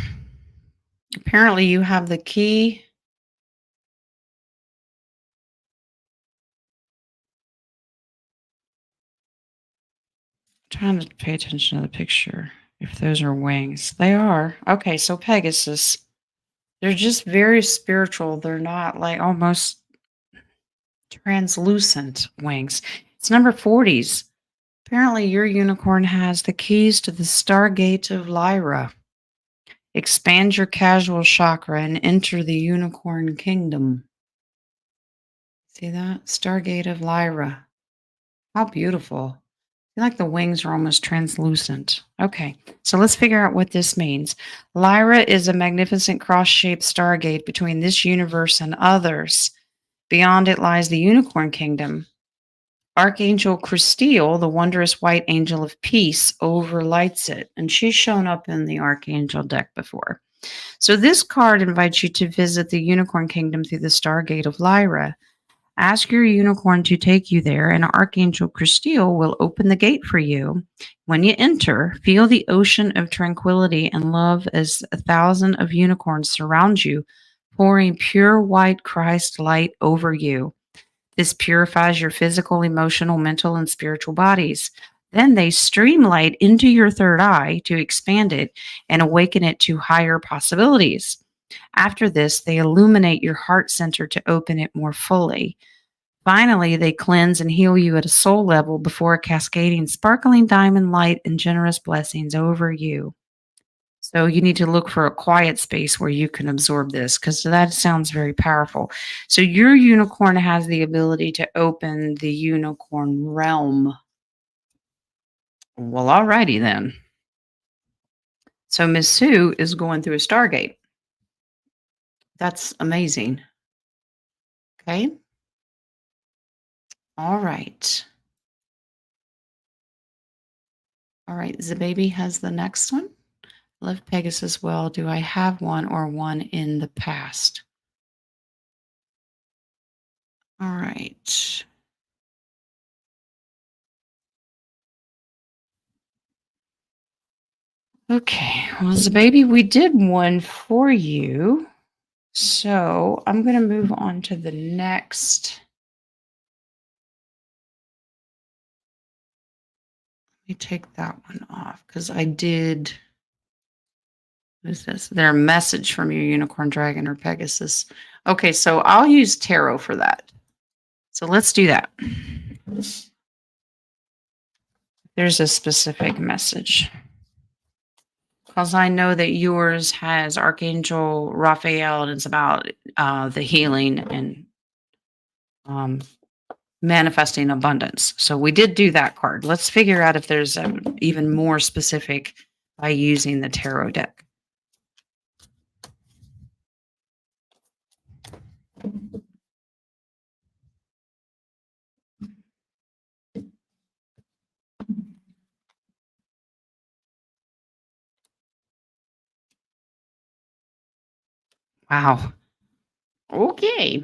Apparently, you have the key. Trying to pay attention to the picture. If those are wings, they are. Okay, so Pegasus. They're just very spiritual. They're not like almost translucent wings. It's number 40s. Apparently, your unicorn has the keys to the Stargate of Lyra. Expand your casual chakra and enter the unicorn kingdom. See that? Stargate of Lyra. How beautiful. I feel like the wings are almost translucent. Okay, so let's figure out what this means. Lyra is a magnificent cross-shaped stargate between this universe and others. Beyond it lies the unicorn kingdom. Archangel Christelle, the wondrous white angel of peace, overlights it, and she's shown up in the Archangel deck before. So this card invites you to visit the unicorn kingdom through the stargate of Lyra. Ask your unicorn to take you there, and Archangel Christelle will open the gate for you. When you enter, feel the ocean of tranquility and love as 1,000 of unicorns surround you, pouring pure white Christ light over you. This purifies your physical, emotional, mental, and spiritual bodies. Then they stream light into your third eye to expand it and awaken it to higher possibilities. After this, they illuminate your heart center to open it more fully. Finally, they cleanse and heal you at a soul level before cascading sparkling diamond light and generous blessings over you. So you need to look for a quiet space where you can absorb this because that sounds very powerful. So your unicorn has the ability to open the unicorn realm. Well, alrighty then. So Miss Sue is going through a Stargate. That's amazing. Okay. All right. All right. The baby has the next one. Love Pegasus well. Do I have one or one in the past? All right. Okay. Well, the baby, we did one for you. So I'm going to move on to the next. Let me take that one off because I did. What is this? Their message from your unicorn, dragon, or Pegasus. Okay, so I'll use tarot for that. So let's do that. there's a specific message. Because I know that yours has Archangel Raphael, and it's about the healing and um, manifesting abundance. So we did do that card. Let's figure out if there's even more specific by using the tarot deck. Wow. Okay.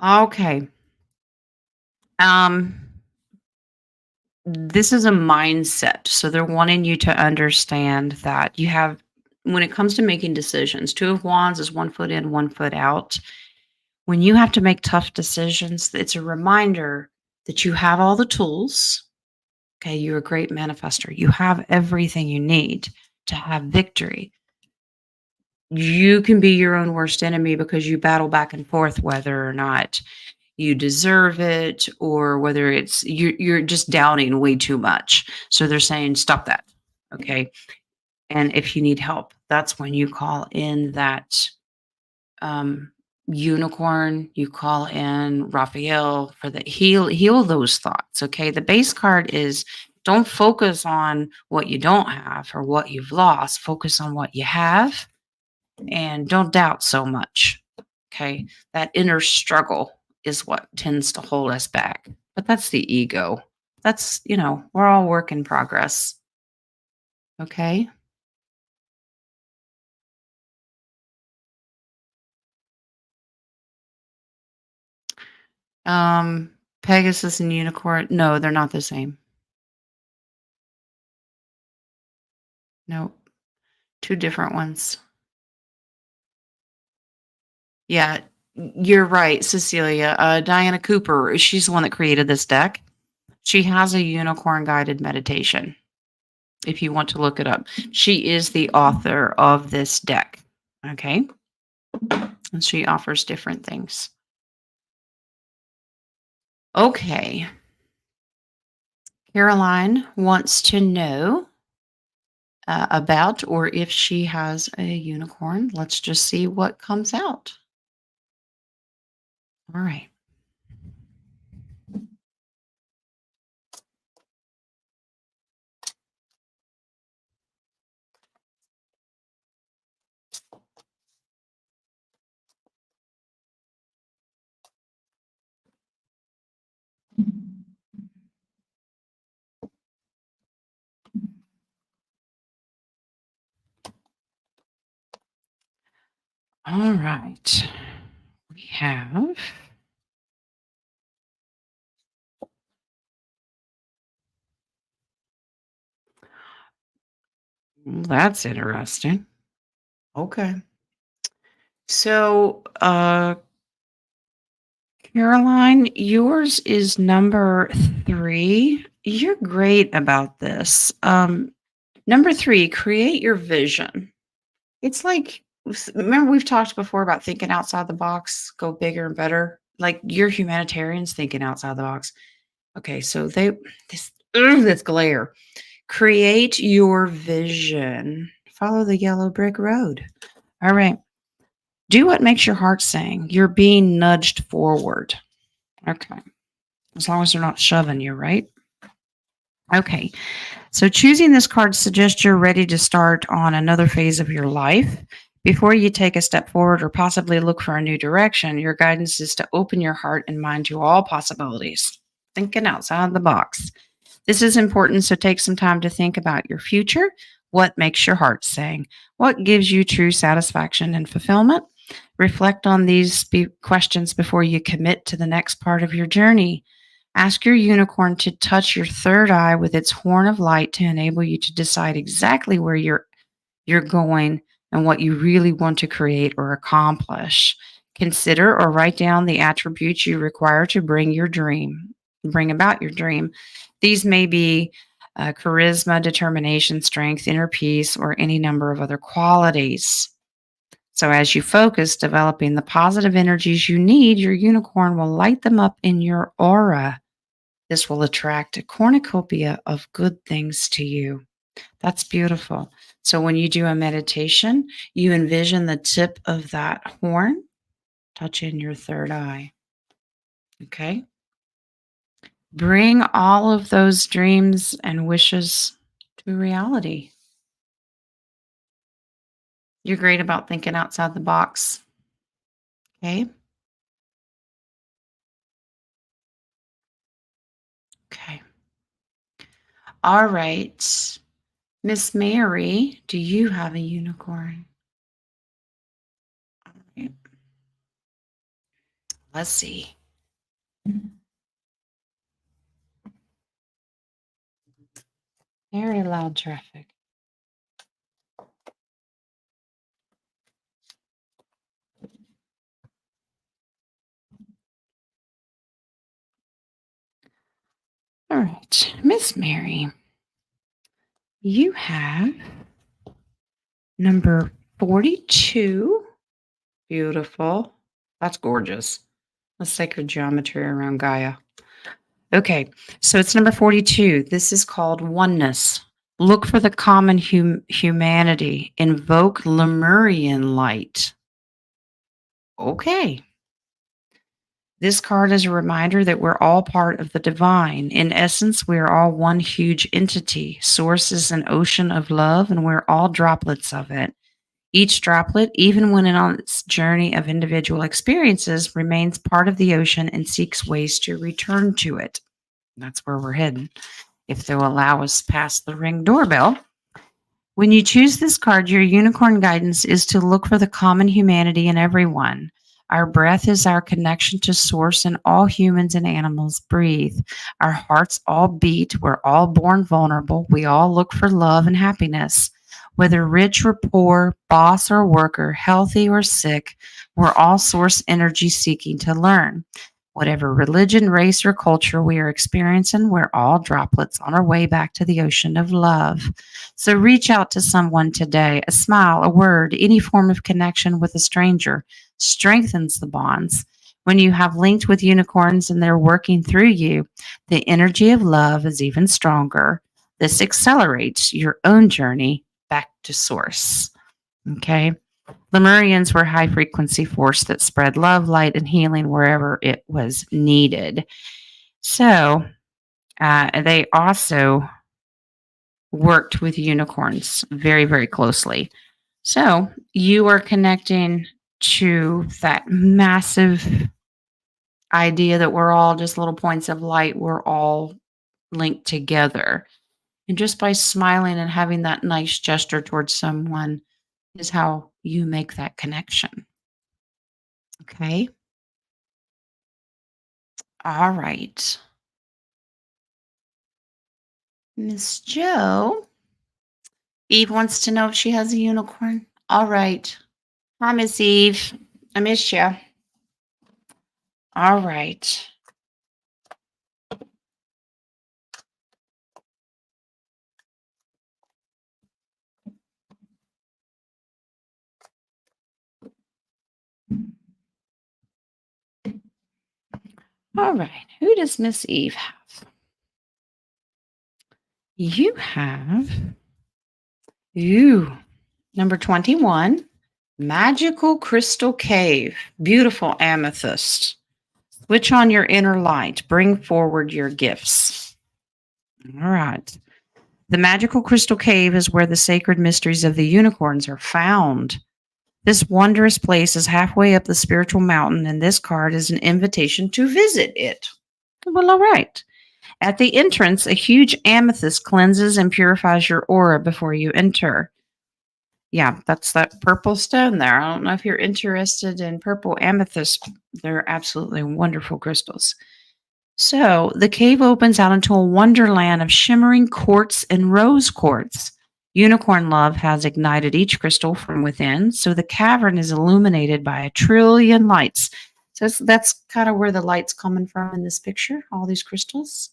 Okay. Um, this is a mindset. So they're wanting you to understand that you have, when it comes to making decisions, Two of Wands is 1 foot in, 1 foot out. When you have to make tough decisions, it's a reminder that you have all the tools. Okay, you're a great manifester. You have everything you need to have victory. You can be your own worst enemy because you battle back and forth whether or not you deserve it or whether it's you're just doubting way too much. So they're saying stop that. Okay. And if you need help, that's when you call in that um unicorn, you call in Raphael for the heal those thoughts. Okay. The base card is don't focus on what you don't have or what you've lost. Focus on what you have and don't doubt so much. Okay. That inner struggle is what tends to hold us back. But that's the ego. That's, we're all work in progress. Okay. Pegasus and unicorn. No, they're not the same. Nope. Two different ones. Yeah. You're right, Cecilia. Diana Cooper, she's the one that created this deck. She has a unicorn guided meditation. If you want to look it up, she is the author of this deck. Okay. And she offers different things. Okay. Caroline wants to know about or if she has a unicorn. Let's just see what comes out. All right. All right. We have. That's interesting. Okay. So, Caroline, yours is number 3. You're great about this. Number 3, create your vision. It's like, remember we've talked before about thinking outside the box, go bigger and better. Like you're humanitarians thinking outside the box. Okay, so this glare. Create your vision. Follow the yellow brick road. All right. Do what makes your heart sing. You're being nudged forward. Okay. As long as they're not shoving you, right? Okay. So choosing this card suggests you're ready to start on another phase of your life. Before you take a step forward or possibly look for a new direction, your guidance is to open your heart and mind to all possibilities, thinking outside the box. This is important, so take some time to think about your future. What makes your heart sing? What gives you true satisfaction and fulfillment? Reflect on these questions before you commit to the next part of your journey. Ask your unicorn to touch your third eye with its horn of light to enable you to decide exactly where you're going and what you really want to create or accomplish. Consider or write down the attributes you require to bring about your dream. These may be charisma, determination, strength, inner peace, or any number of other qualities. So as you focus developing the positive energies you need, your unicorn will light them up in your aura. This will attract a cornucopia of good things to you. That's beautiful. So when you do a meditation, you envision the tip of that horn touching your third eye. Okay? Bring all of those dreams and wishes to reality. You're great about thinking outside the box. Okay? Okay. All right. Miss Mary, do you have a unicorn? All right. Let's see. Very loud traffic. All right. Miss Mary, you have number 42. Beautiful. That's gorgeous. The sacred geometry around Gaia. Okay, so it's number 42. This is called oneness. Look for the common humanity. Invoke Lemurian light. Okay. This card is a reminder that we're all part of the divine. In essence, we are all one huge entity. Source is an ocean of love, and we're all droplets of it. Each droplet, even when on its journey of individual experiences, remains part of the ocean and seeks ways to return to it. That's where we're heading, if they'll allow us past the Ring doorbell. When you choose this card, your unicorn guidance is to look for the common humanity in everyone. Our breath is our connection to source, and all humans and animals breathe. Our hearts all beat. We're all born vulnerable. We all look for love and happiness. Whether rich or poor, boss or worker, healthy or sick, we're all source energy seeking to learn. Whatever religion, race, or culture we are experiencing, we're all droplets on our way back to the ocean of love. So reach out to someone today. A smile, a word, any form of connection with a stranger strengthens the bonds. When you have linked with unicorns and they're working through you, the energy of love is even stronger. This accelerates your own journey back to source. Okay. Lemurians were high frequency force that spread love, light, and healing wherever it was needed. So they also worked with unicorns very, very closely. So you are connecting to that massive idea that we're all just little points of light. We're all linked together. And just by smiling and having that nice gesture towards someone is how you make that connection. Okay. All right. Miss Joe. Eve wants to know if she has a unicorn. All right. Hi, Miss Eve. I miss you. All right. All right. Who does Miss Eve have? You have, number 21, Magical Crystal Cave, beautiful amethyst. Switch on your inner light. Bring forward your gifts. All right. The Magical Crystal Cave is where the sacred mysteries of the unicorns are found. This wondrous place is halfway up the spiritual mountain, and this card is an invitation to visit it. Well, all right. At the entrance, a huge amethyst cleanses and purifies your aura before you enter. Yeah, that's that purple stone there. I don't know if you're interested in purple amethyst. They're absolutely wonderful crystals. So the cave opens out into a wonderland of shimmering quartz and rose quartz. Unicorn love has ignited each crystal from within, so the cavern is illuminated by 1,000,000,000,000 lights. So that's kind of where the light's coming from in this picture, all these crystals.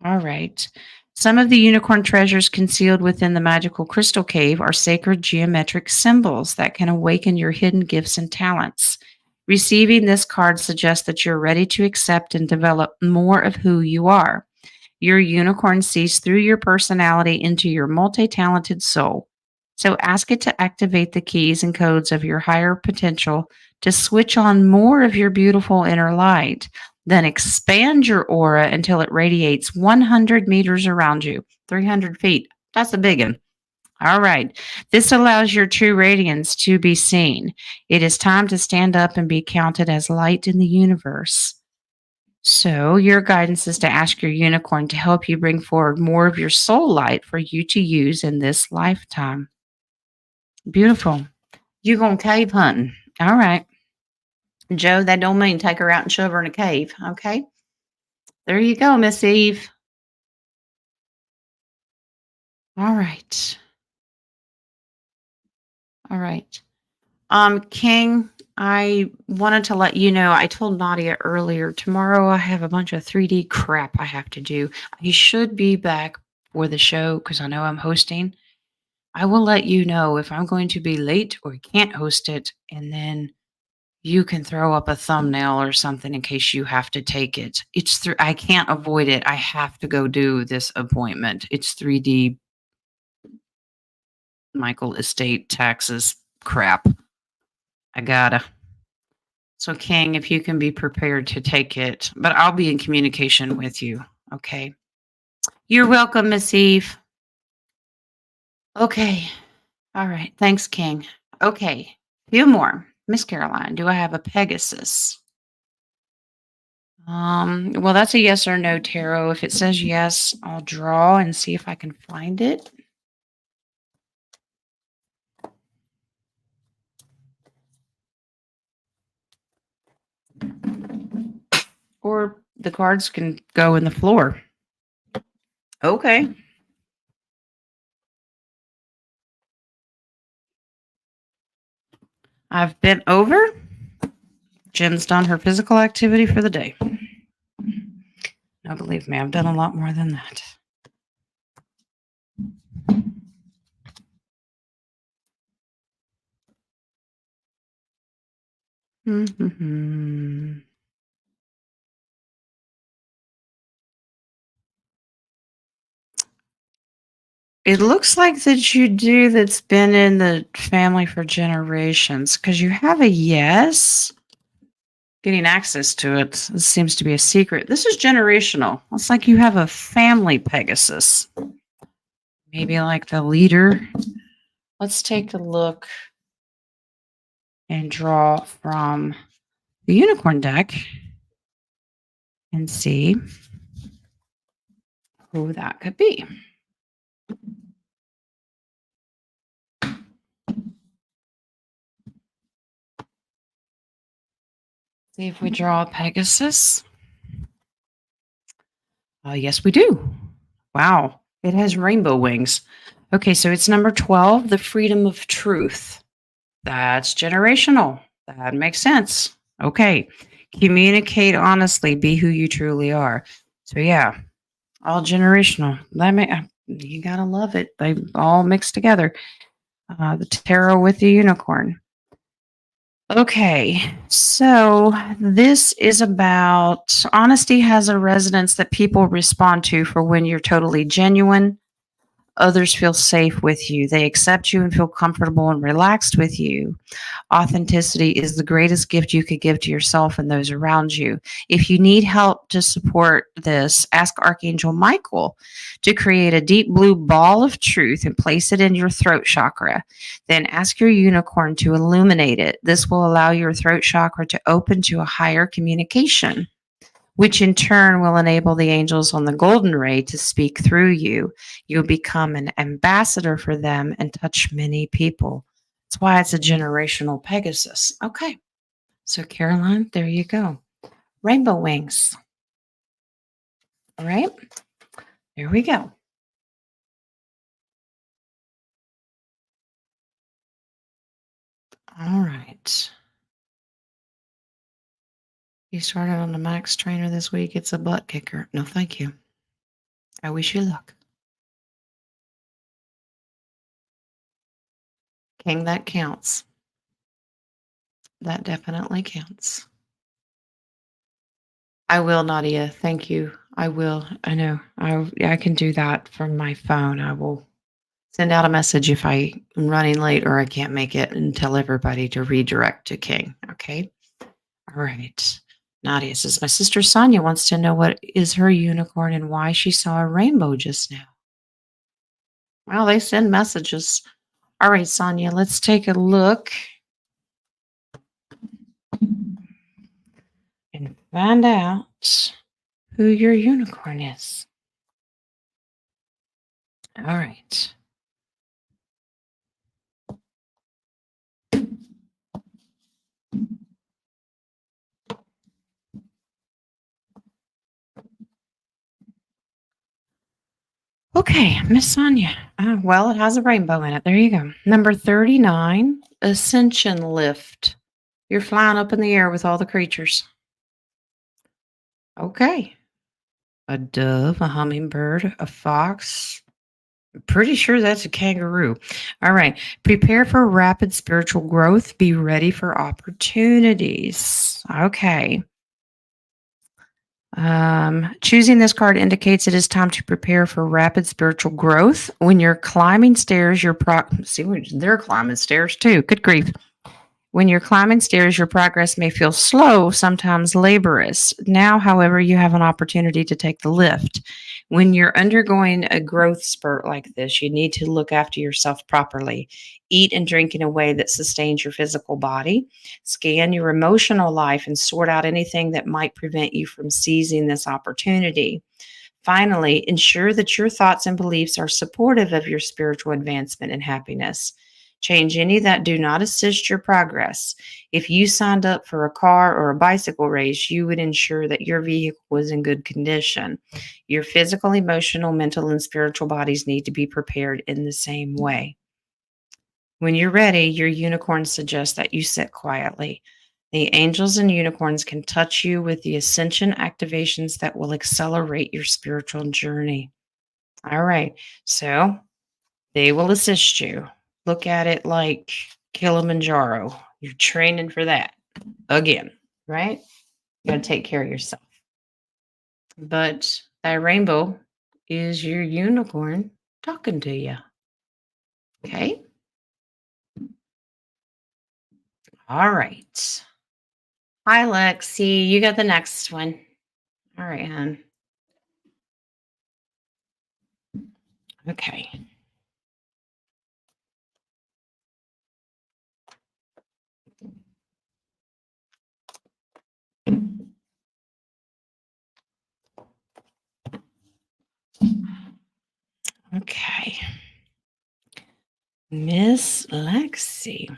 All right. Some of the unicorn treasures concealed within the magical crystal cave are sacred geometric symbols that can awaken your hidden gifts and talents. Receiving this card suggests that you're ready to accept and develop more of who you are. Your unicorn sees through your personality into your multi talented soul. So ask it to activate the keys and codes of your higher potential to switch on more of your beautiful inner light. Then expand your aura until it radiates 100 meters around you, 300 feet. That's a big one. All right. This allows your true radiance to be seen. It is time to stand up and be counted as light in the universe. So, your guidance is to ask your unicorn to help you bring forward more of your soul light for you to use in this lifetime. Beautiful. You going cave hunting. All right. Joe, that don't mean take her out and shove her in a cave. Okay. There you go, Miss Eve. All right. All right. King, I wanted to let you know, I told Nadia earlier, tomorrow I have a bunch of 3D crap I have to do. He should be back for the show because I know I'm hosting. I will let you know if I'm going to be late or can't host it, and then you can throw up a thumbnail or something in case you have to take it. It's through, I can't avoid it. I have to go do this appointment. It's 3D Michael estate taxes crap. I gotta. So, King, if you can be prepared to take it, but I'll be in communication with you. Okay. You're welcome, Miss Eve. Okay. All right. Thanks, King. Okay. Few more. Miss Caroline, do I have a Pegasus? Well, that's a yes or no tarot. If it says yes, I'll draw and see if I can find it. Or the cards can go in the floor. Okay. I've been over. Jen's done her physical activity for the day. Now, believe me, I've done a lot more than that. Mm-hmm. It looks like that you do that's been in the family for generations because you have a yes. Getting access to it seems to be a secret. This is generational. It's like you have a family Pegasus. Maybe like the leader. Let's take a look and draw from the unicorn deck and see who that could be. See if we draw a Pegasus. Yes, we do. Wow. It has rainbow wings. Okay, so it's number 12, the freedom of truth. That's generational. That makes sense. Okay. Communicate honestly, be who you truly are. So yeah, all generational. You gotta love it. They all mix together. The tarot with the unicorn. Okay, so this is about honesty has a resonance that people respond to for when you're totally genuine. Others feel safe with you. They accept you and feel comfortable and relaxed with you. Authenticity is the greatest gift you could give to yourself and those around you. If you need help to support this, ask Archangel Michael to create a deep blue ball of truth and place it in your throat chakra. Then ask your unicorn to illuminate it. This will allow your throat chakra to open to a higher communication, which in turn will enable the angels on the golden ray to speak through you. You'll become an ambassador for them and touch many people. That's why it's a generational Pegasus. Okay. So, Caroline, there you go. Rainbow wings. All right. There we go. All right. You started on the Max Trainer this week. It's a butt kicker. No, thank you. I wish you luck. King, that counts. that definitely counts. I will, Nadia. Thank you. I will. I know. I can do that from my phone. I will send out a message if I am running late or I can't make it and tell everybody to redirect to King. Okay. All right. Nadia says, my sister Sonia wants to know what is her unicorn and why she saw a rainbow just now. Well, they send messages. All right, Sonia, let's take a look and find out who your unicorn is. All right. Okay, Miss Sonia. Well, it has a rainbow in it. There you go. Number 39, Ascension Lift. You're flying up in the air with all the creatures. Okay. A dove, a hummingbird, a fox. I'm pretty sure that's a kangaroo. All right. Prepare for rapid spiritual growth. Be ready for opportunities. Okay. Choosing this card indicates it is time to prepare for rapid spiritual growth. When you're climbing stairs, they're climbing stairs too. Good grief. When you're climbing stairs, your progress may feel slow, sometimes laborious. Now, however, you have an opportunity to take the lift. When you're undergoing a growth spurt like this, you need to look after yourself properly. Eat and drink in a way that sustains your physical body. Scan your emotional life and sort out anything that might prevent you from seizing this opportunity. Finally, ensure that your thoughts and beliefs are supportive of your spiritual advancement and happiness. Change any that do not assist your progress. If you signed up for a car or a bicycle race, you would ensure that your vehicle was in good condition. Your physical, emotional, mental, and spiritual bodies need to be prepared in the same way. When you're ready, your unicorn suggests that you sit quietly. The angels and unicorns can touch you with the ascension activations that will accelerate your spiritual journey. All right. So they will assist you. Look at it like Kilimanjaro. You're training for that again, right? You got to take care of yourself. But that rainbow is your unicorn talking to you. Okay. All right. Hi, Lexi. You got the next one. All right, hon. Okay. Okay. Miss Lexi,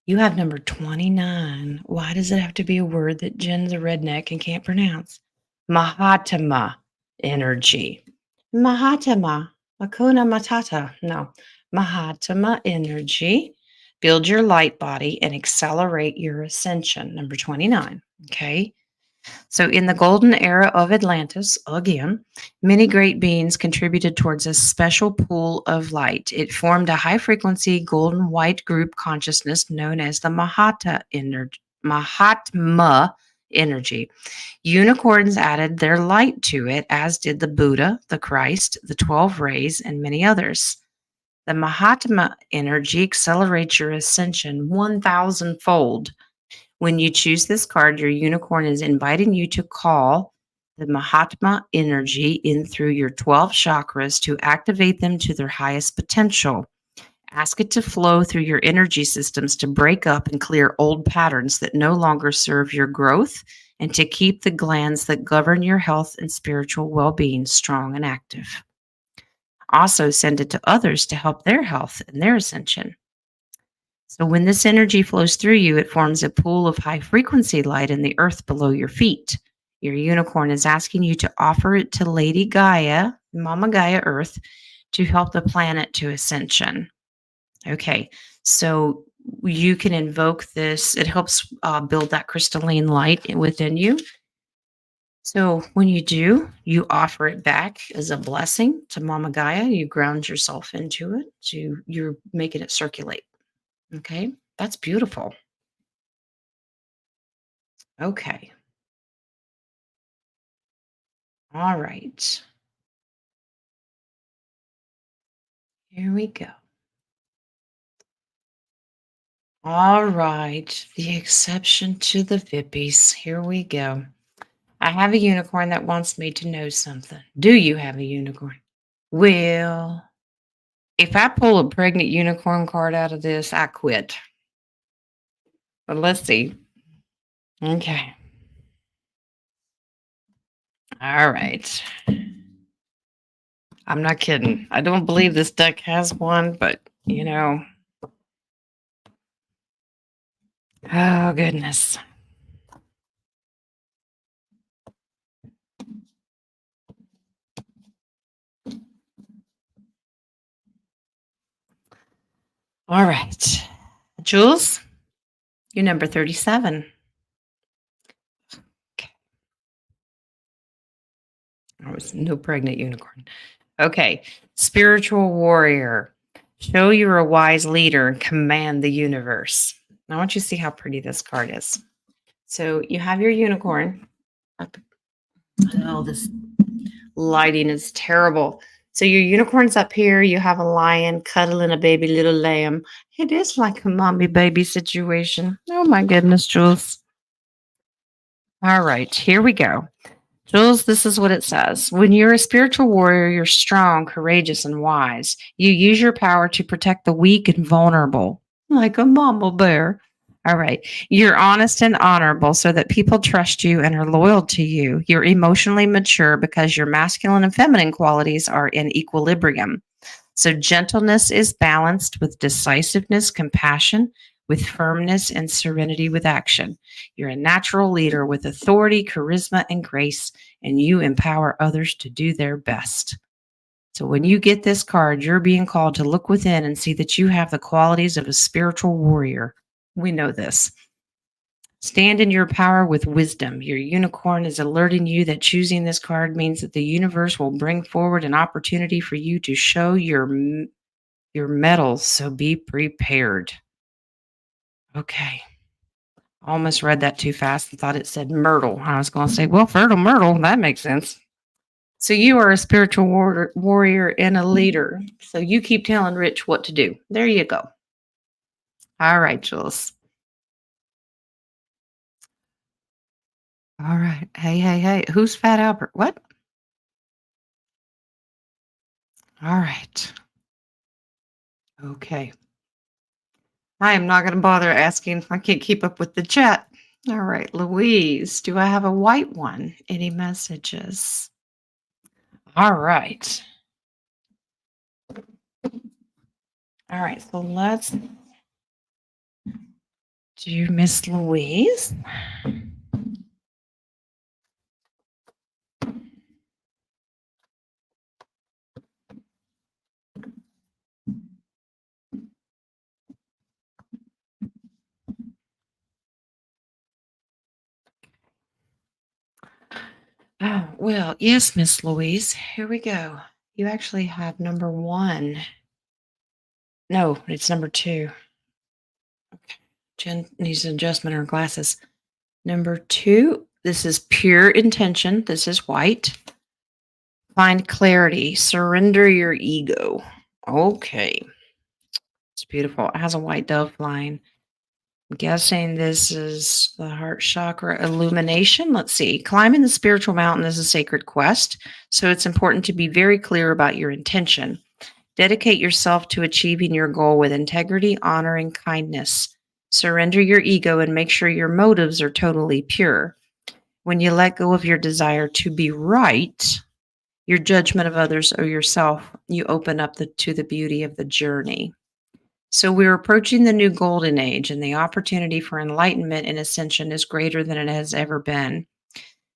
you have number 29. Why does it have to be a word that Jen's a redneck and can't pronounce? Mahatma energy. Mahatma. Hakuna Matata. No. Mahatma energy. Build your light body and accelerate your ascension. Number 29. Okay. So, in the golden era of Atlantis, again, many great beings contributed towards a special pool of light. It formed a high frequency golden white group consciousness known as the Mahatma energy. Unicorns added their light to it, as did the Buddha, the Christ, the 12 rays, and many others. The Mahatma energy accelerates your ascension 1,000 fold. When you choose this card, your unicorn is inviting you to call the Mahatma energy in through your 12 chakras to activate them to their highest potential. Ask it to flow through your energy systems to break up and clear old patterns that no longer serve your growth and to keep the glands that govern your health and spiritual well being strong and active. Also, send it to others to help their health and their ascension. So when this energy flows through you, it forms a pool of high frequency light in the earth below your feet. Your unicorn is asking you to offer it to Lady Gaia, Mama Gaia Earth, to help the planet to ascension. Okay, so you can invoke this. It helps build that crystalline light within you. So when you do, you offer it back as a blessing to Mama Gaia. You ground yourself into it. So you're making it circulate. Okay, that's beautiful. Okay. All right. Here we go. All right. The exception to the Vippies. Here we go. I have a unicorn that wants me to know something. Do you have a unicorn? Well, if I pull a pregnant unicorn card out of this, I quit. But let's see. Okay. All right. I'm not kidding. I don't believe this deck has one, but oh goodness. All right. Jules, you're number 37. Okay. Oh, it's no pregnant unicorn. Okay. Spiritual warrior. Show you're a wise leader and command the universe. Now, I want you to see how pretty this card is. So you have your unicorn. Oh, this lighting is terrible. So your unicorn's up here. You have a lion cuddling a baby little lamb. It is like a mommy baby situation. Oh my goodness, Jules. All right, here we go. Jules, this is what it says. When you're a spiritual warrior, you're strong, courageous, and wise. You use your power to protect the weak and vulnerable, like a mama bear. All right. You're honest and honorable so that people trust you and are loyal to you. You're emotionally mature because your masculine and feminine qualities are in equilibrium. So gentleness is balanced with decisiveness, compassion, with firmness and serenity with action. You're a natural leader with authority, charisma, and grace, and you empower others to do their best. So when you get this card, you're being called to look within and see that you have the qualities of a spiritual warrior. We know this. Stand in your power with wisdom. Your unicorn is alerting you that choosing this card means that the universe will bring forward an opportunity for you to show your mettle, so be prepared. Okay. Almost read that too fast and thought it said myrtle. I was going to say, well, fertile myrtle, that makes sense. So you are a spiritual warrior and a leader. So you keep telling Rich what to do. There you go. All right, Jules. All right. Hey, hey, hey. Who's Fat Albert? What? All right. Okay. I am not going to bother asking if I can't keep up with the chat. All right, Louise, do I have a white one? Any messages? All right. All right, so let's do Miss Louise. Oh, well, yes, Miss Louise. Here we go. You actually have number 1. No, it's number 2. Okay. Jen needs an adjustment in her glasses. Number 2, this is pure intention. This is white. Find clarity. Surrender your ego. Okay. It's beautiful. It has a white dove flying. I'm guessing this is the heart chakra illumination. Let's see. Climbing the spiritual mountain is a sacred quest, so it's important to be very clear about your intention. Dedicate yourself to achieving your goal with integrity, honor, and kindness. Surrender your ego and make sure your motives are totally pure. When you let go of your desire to be right, your judgment of others or yourself, you open up to the beauty of the journey. So we're approaching the new golden age, and the opportunity for enlightenment and ascension is greater than it has ever been.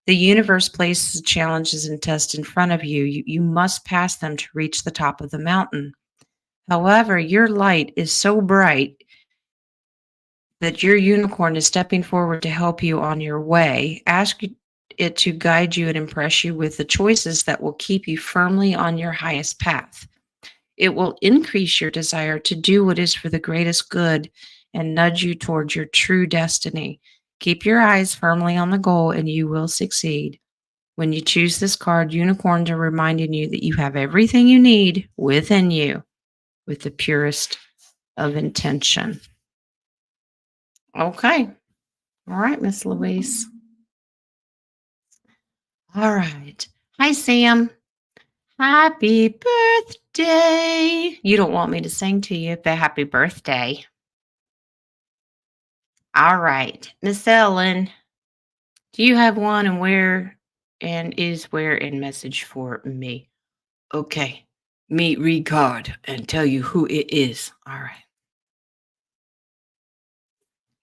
The universe places challenges and tests in front of you. You must pass them to reach the top of the mountain. However, your light is so bright that your unicorn is stepping forward to help you on your way. Ask it to guide you and impress you with the choices that will keep you firmly on your highest path. It will increase your desire to do what is for the greatest good and nudge you towards your true destiny. Keep your eyes firmly on the goal and you will succeed. When you choose this card, unicorns are reminding you that you have everything you need within you with the purest of intention. Okay. All right, Miss Louise. All right. Hi, Sam. Happy birthday. You don't want me to sing to you, but happy birthday. All right. Miss Ellen, do you have one and where and is where in message for me? Okay. Me read card and tell you who it is. All right.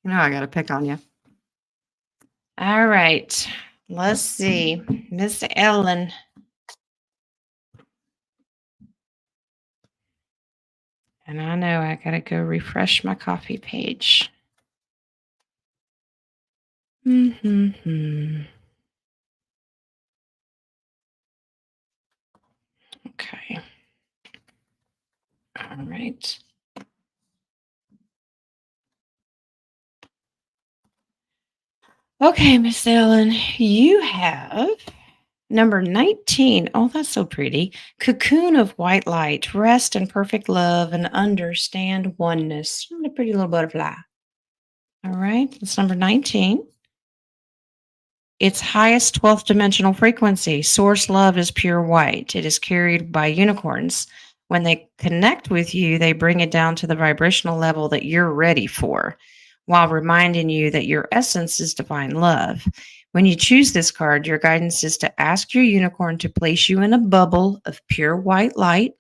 You know I got to pick on you. All right. Let's see. Miss Ellen. And I know I got to go refresh my coffee page. Mm-hmm. Okay. All right. Okay, Miss Ellen, you have number 19. Oh, that's so pretty. Cocoon of white light, rest in perfect love and understand oneness. What a pretty little butterfly. All right, that's number 19. Its highest 12th dimensional frequency, source love is pure white. It is carried by unicorns. When they connect with you, they bring it down to the vibrational level that you're ready for, while reminding you that your essence is divine love. When you choose this card, your guidance is to ask your unicorn to place you in a bubble of pure white light.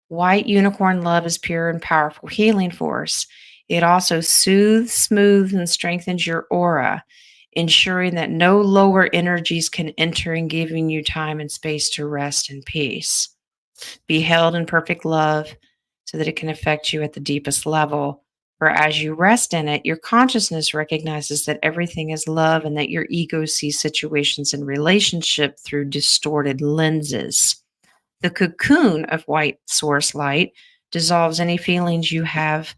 White unicorn love is pure and powerful healing force. It also soothes, smooths, and strengthens your aura, ensuring that no lower energies can enter and giving you time and space to rest in peace. Be held in perfect love so that it can affect you at the deepest level. For as you rest in it, your consciousness recognizes that everything is love and that your ego sees situations and relationship through distorted lenses. The cocoon of white source light dissolves any feelings you have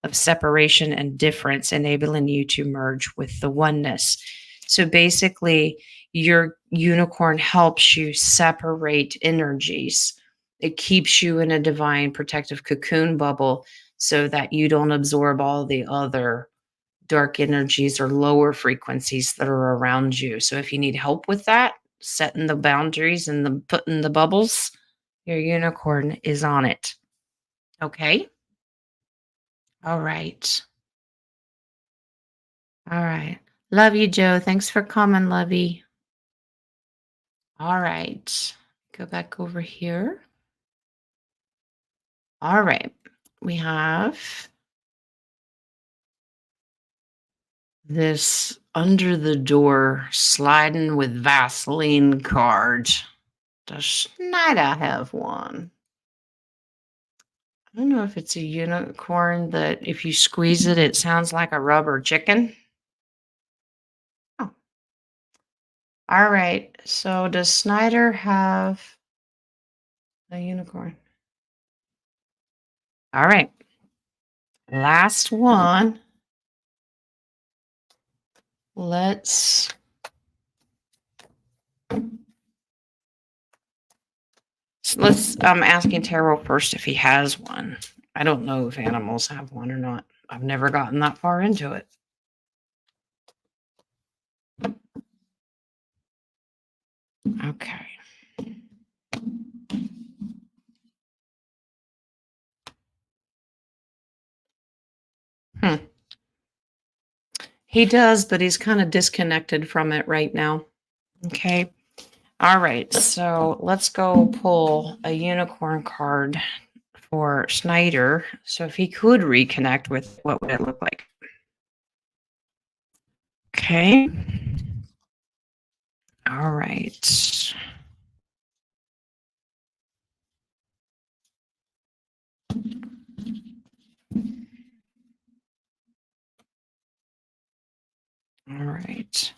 of separation and difference, enabling you to merge with the oneness. So basically, your unicorn helps you separate energies. It keeps you in a divine protective cocoon bubble so that you don't absorb all the other dark energies or lower frequencies that are around you. So if you need help with that, setting the boundaries and the putting the bubbles, your unicorn is on it. Okay. All right. All right. Love you, Joe. Thanks for coming, lovey. All right. Go back over here. All right. We have this under the door sliding with Vaseline card. Does Schneider have one? I don't know if it's a unicorn that if you squeeze it, it sounds like a rubber chicken. Oh. All right. So does Snyder have a unicorn? All right. Last one. Let's I'm asking Terrell first if he has one. I don't know if animals have one or not. I've never gotten that far into it. Okay. He does, but he's kind of disconnected from it right now. Okay. All right. So let's go pull a unicorn card for Snyder. So if he could reconnect with, what would it look like? Okay. All right. All right.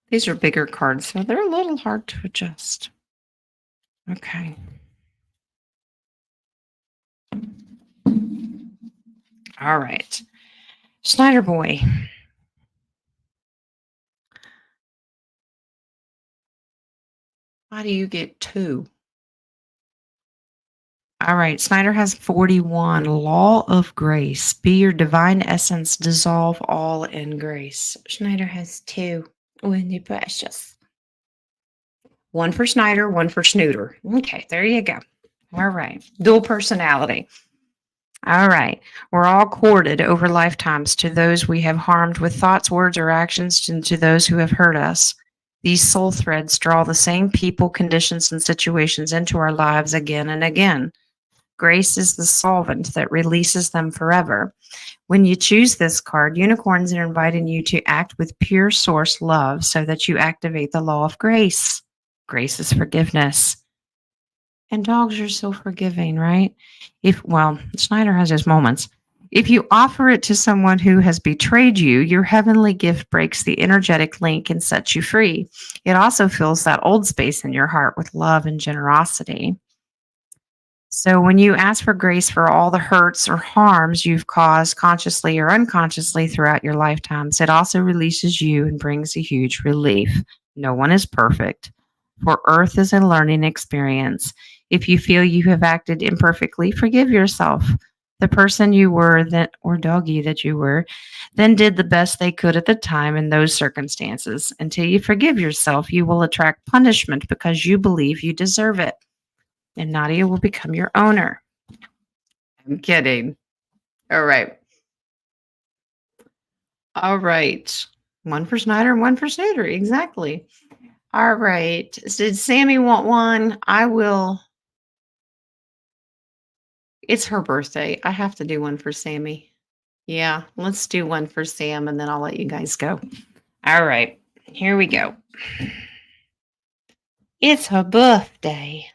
These are bigger cards, so they're a little hard to adjust. Okay. All right. Snyder boy, how do you get 2? All right. Snyder has 41. Law of grace. Be your divine essence. Dissolve all in grace. Schneider has 2. Wendy Precious. One for Snyder, one for Snooter. Okay, there you go. All right. Dual personality. All right. We're all courted over lifetimes to those we have harmed with thoughts, words, or actions, and to those who have hurt us. These soul threads draw the same people, conditions, and situations into our lives again and again. Grace is the solvent that releases them forever. When you choose this card, unicorns are inviting you to act with pure source love so that you activate the law of grace. Grace is forgiveness. And dogs are so forgiving, right? Schneider has his moments. If you offer it to someone who has betrayed you, your heavenly gift breaks the energetic link and sets you free. It also fills that old space in your heart with love and generosity. So when you ask for grace for all the hurts or harms you've caused consciously or unconsciously throughout your lifetimes, it also releases you and brings a huge relief. No one is perfect, for Earth is a learning experience. If you feel you have acted imperfectly, forgive yourself. The person you were then, or doggy that you were, then did the best they could at the time in those circumstances. Until you forgive yourself, you will attract punishment because you believe you deserve it, and Nadia will become your owner. I'm kidding. All right. All right. One for Snyder and one for Snyder. Exactly. All right. Did Sammy want one? I will. It's her birthday. I have to do one for Sammy. Yeah, let's do one for Sam and then I'll let you guys go. All right. Here we go. It's her birthday.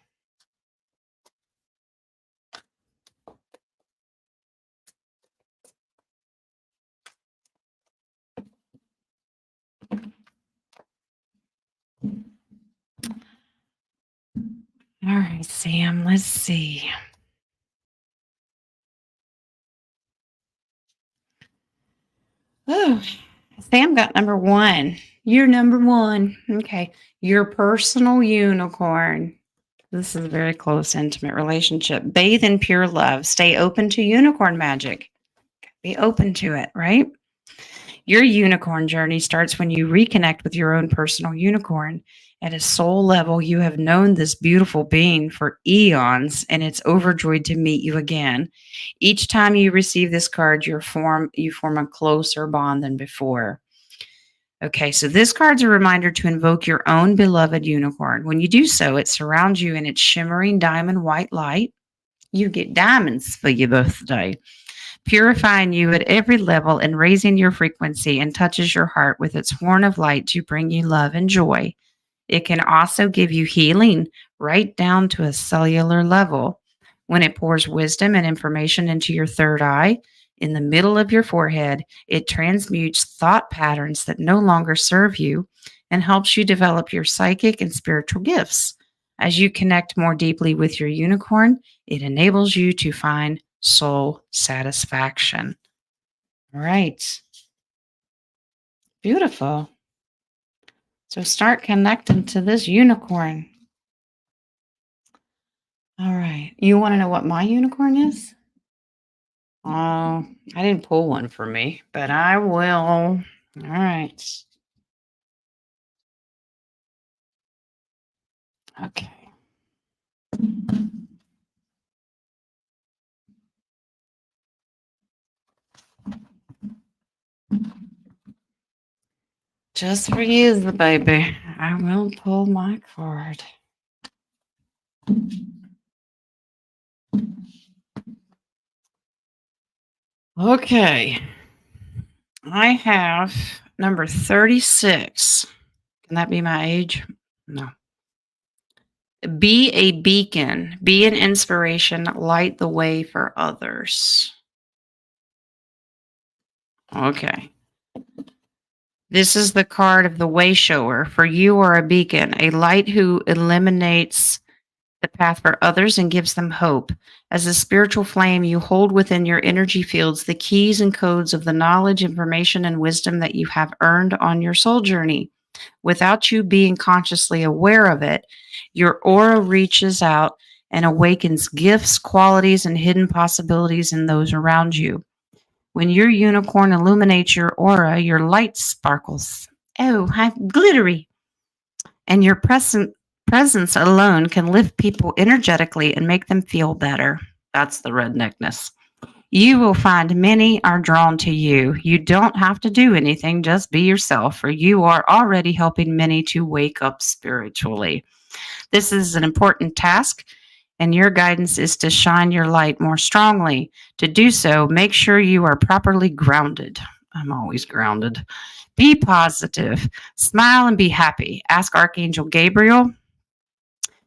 All right, Sam, let's see. Oh, Sam got number 1. You're number 1. Okay. Your personal unicorn. This is a very close, intimate relationship. Bathe in pure love. Stay open to unicorn magic. Be open to it, right? Your unicorn journey starts when you reconnect with your own personal unicorn. At a soul level, you have known this beautiful being for eons, and it's overjoyed to meet you again. Each time you receive this card, you form a closer bond than before. Okay, so this card's a reminder to invoke your own beloved unicorn. When you do so, it surrounds you in its shimmering diamond white light. You get diamonds for your birthday, purifying you at every level and raising your frequency, and touches your heart with its horn of light to bring you love and joy. It can also give you healing right down to a cellular level when it pours wisdom and information into your third eye. In the middle of your forehead, it transmutes thought patterns that no longer serve you and helps you develop your psychic and spiritual gifts. As you connect more deeply with your unicorn, it enables you to find soul satisfaction. All right. Beautiful. So start connecting to this unicorn. All right. You want to know what my unicorn is? Oh, I didn't pull one for me, but I will. All right. Okay. Just for you, the baby. I will pull my card. Okay. I have number 36. Can that be my age? No. Be a beacon, be an inspiration, light the way for others. Okay. This is the card of the way shower. For you are a beacon, a light who illuminates the path for others and gives them hope. As a spiritual flame, you hold within your energy fields the keys and codes of the knowledge, information, and wisdom that you have earned on your soul journey. Without you being consciously aware of it, your aura reaches out and awakens gifts, qualities, and hidden possibilities in those around you. When your unicorn illuminates your aura, your light sparkles. Oh, how glittery. And your presence alone can lift people energetically and make them feel better. That's the redneckness. You will find many are drawn to you. You don't have to do anything, just be yourself, for you are already helping many to wake up spiritually. This is an important task, and your guidance is to shine your light more strongly. To do so, make sure you are properly grounded. I'm always grounded. Be positive, smile, and be happy. Ask Archangel Gabriel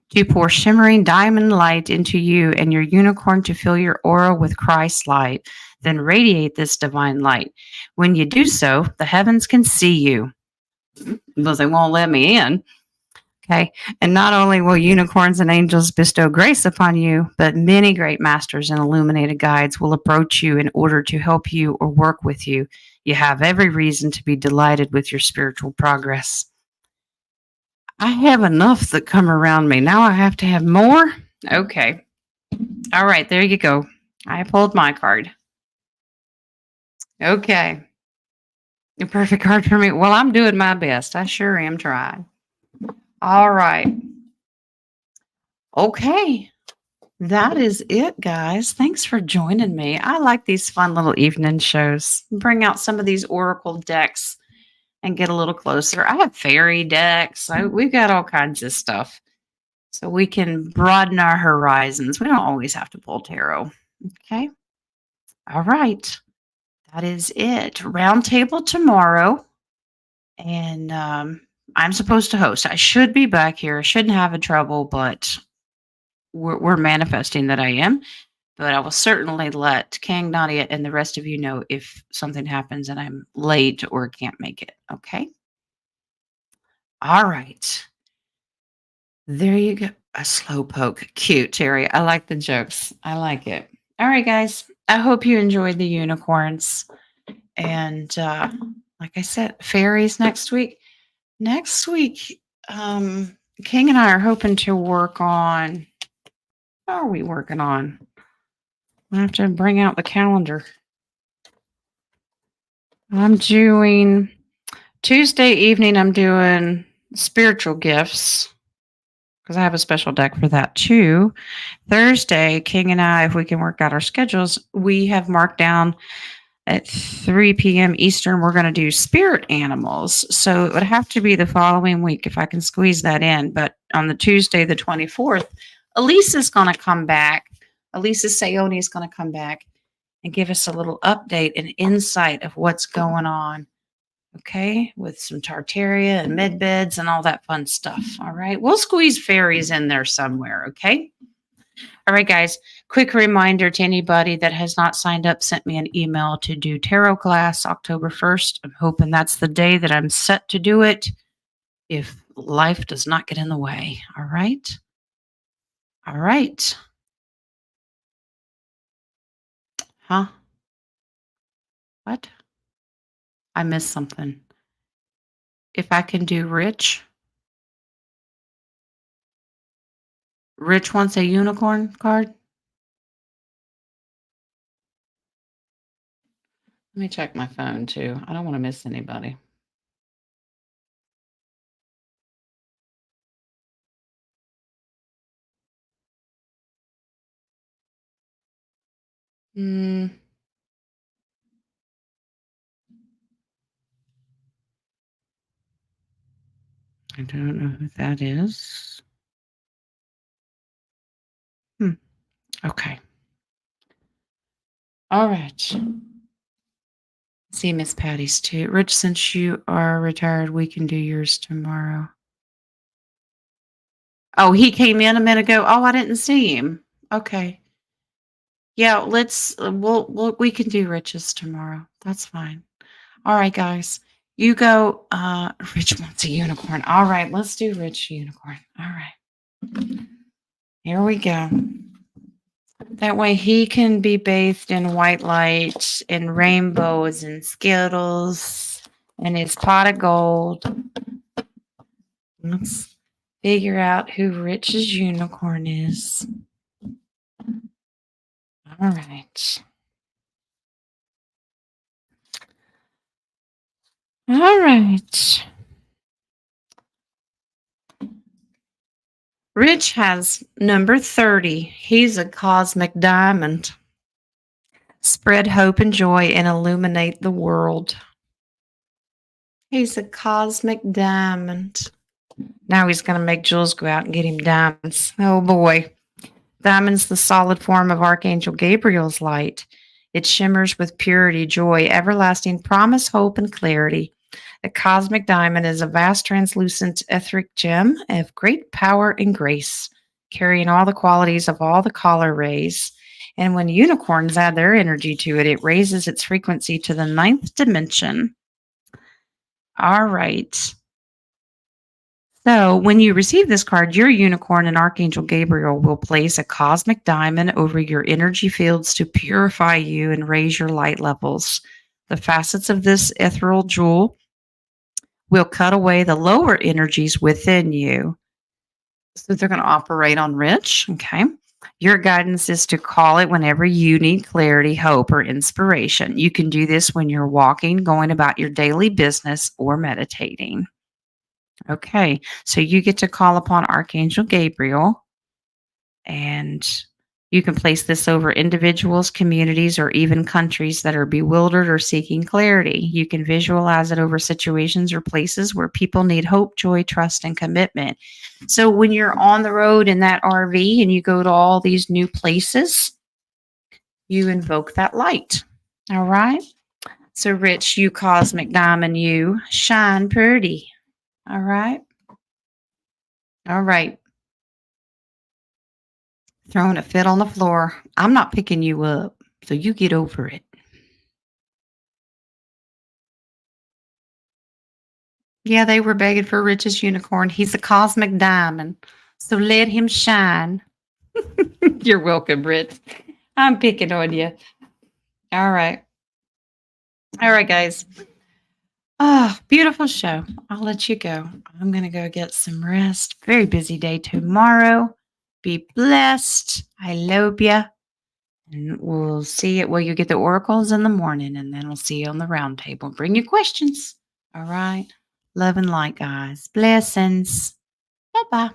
to pour shimmering diamond light into you and your unicorn to fill your aura with Christ's light. Then radiate this divine light. When you do so, the heavens can see you, because they won't let me in. Okay. And not only will unicorns and angels bestow grace upon you, but many great masters and illuminated guides will approach you in order to help you or work with you. You have every reason to be delighted with your spiritual progress. I have enough that come around me. Now I have to have more? Okay. All right. There you go. I pulled my card. Okay. A perfect card for me. Well, I'm doing my best. I sure am trying. All right. Okay. That is it, guys. Thanks for joining me. I like these fun little evening shows. Bring out some of these oracle decks and get a little closer. I have fairy decks. We've got all kinds of stuff. So we can broaden our horizons. We don't always have to pull tarot. Okay. All right. That is it. Round table tomorrow. And I'm supposed to host. I should be back here. I shouldn't have a trouble, but we're manifesting that I am. But I will certainly let King, Nadia, and the rest of you know if something happens and I'm late or can't make it. Okay. All right. There you go. A slow poke. Cute, Terry. I like the jokes. I like it. All right, guys. I hope you enjoyed the unicorns. And like I said, fairies next week. Next week, King and I are hoping to work on. What are we working on? I have to bring out the calendar. I'm doing Tuesday evening, I'm doing spiritual gifts because I have a special deck for that too. Thursday, King and I, if we can work out our schedules, we have marked down at 3 p.m. Eastern, we're going to do spirit animals. So it would have to be the following week if I can squeeze that in. But on the Tuesday, the 24th, Elise is going to come back. Elisa Sayoni is going to come back and give us a little update and insight of what's going on. Okay, with some Tartaria and med beds and all that fun stuff. All right, we'll squeeze fairies in there somewhere. Okay. All right, guys. Quick reminder to anybody that has not signed up, sent me an email to do tarot class October 1st. I'm hoping that's the day that I'm set to do it if life does not get in the way. All right. All right. Huh? What? I missed something. If I can do Rich. Rich wants a unicorn card. Let me check my phone too. I don't want to miss anybody. Hmm. I don't know who that is. Okay. All right. See Miss Patty's too. Rich, since you are retired, we can do yours tomorrow. Oh, he came in a minute ago. Oh, I didn't see him. Okay. Yeah, we can do Rich's tomorrow. That's fine. All right, guys. You go. Rich wants a unicorn. All right, let's do Rich unicorn. All right. Here we go. That way he can be bathed in white light and rainbows and Skittles and his pot of gold. Let's figure out who Rich's unicorn is. All right. All right. Rich has number 30. He's a cosmic diamond. Spread hope and joy and illuminate the world. He's a cosmic diamond. Now he's going to make Jules go out and get him diamonds. Oh boy. Diamond's the solid form of Archangel Gabriel's light. It shimmers with purity, joy, everlasting promise, hope, and clarity. The cosmic diamond is a vast translucent etheric gem of great power and grace, carrying all the qualities of all the color rays. And when unicorns add their energy to it, it raises its frequency to the 9th dimension. All right. So when you receive this card, your unicorn and Archangel Gabriel will place a cosmic diamond over your energy fields to purify you and raise your light levels. The facets of this ethereal jewel will cut away the lower energies within you. So they're going to operate on Rich. Okay. Your guidance is to call it whenever you need clarity, hope, or inspiration. You can do this when you're walking, going about your daily business, or meditating. Okay, so you get to call upon Archangel Gabriel, and you can place this over individuals, communities, or even countries that are bewildered or seeking clarity. You can visualize it over situations or places where people need hope, joy, trust, and commitment. So when you're on the road in that RV and you go to all these new places, you invoke that light. All right? So, Rich, you cosmic diamond, you shine pretty. All right? All right. Throwing a fit on the floor. I'm not picking you up, so you get over it. Yeah, they were begging for Rich's unicorn. He's a cosmic diamond, so let him shine. You're welcome, Rich. I'm picking on you. All right. All right, guys. Oh, beautiful show. I'll let you go. I'm going to go get some rest. Very busy day tomorrow. Be blessed. I love you. And we'll see it. Well, you get the oracles in the morning, and then we'll see you on the round table. Bring your questions. All right. Love and light, guys. Blessings. Bye bye.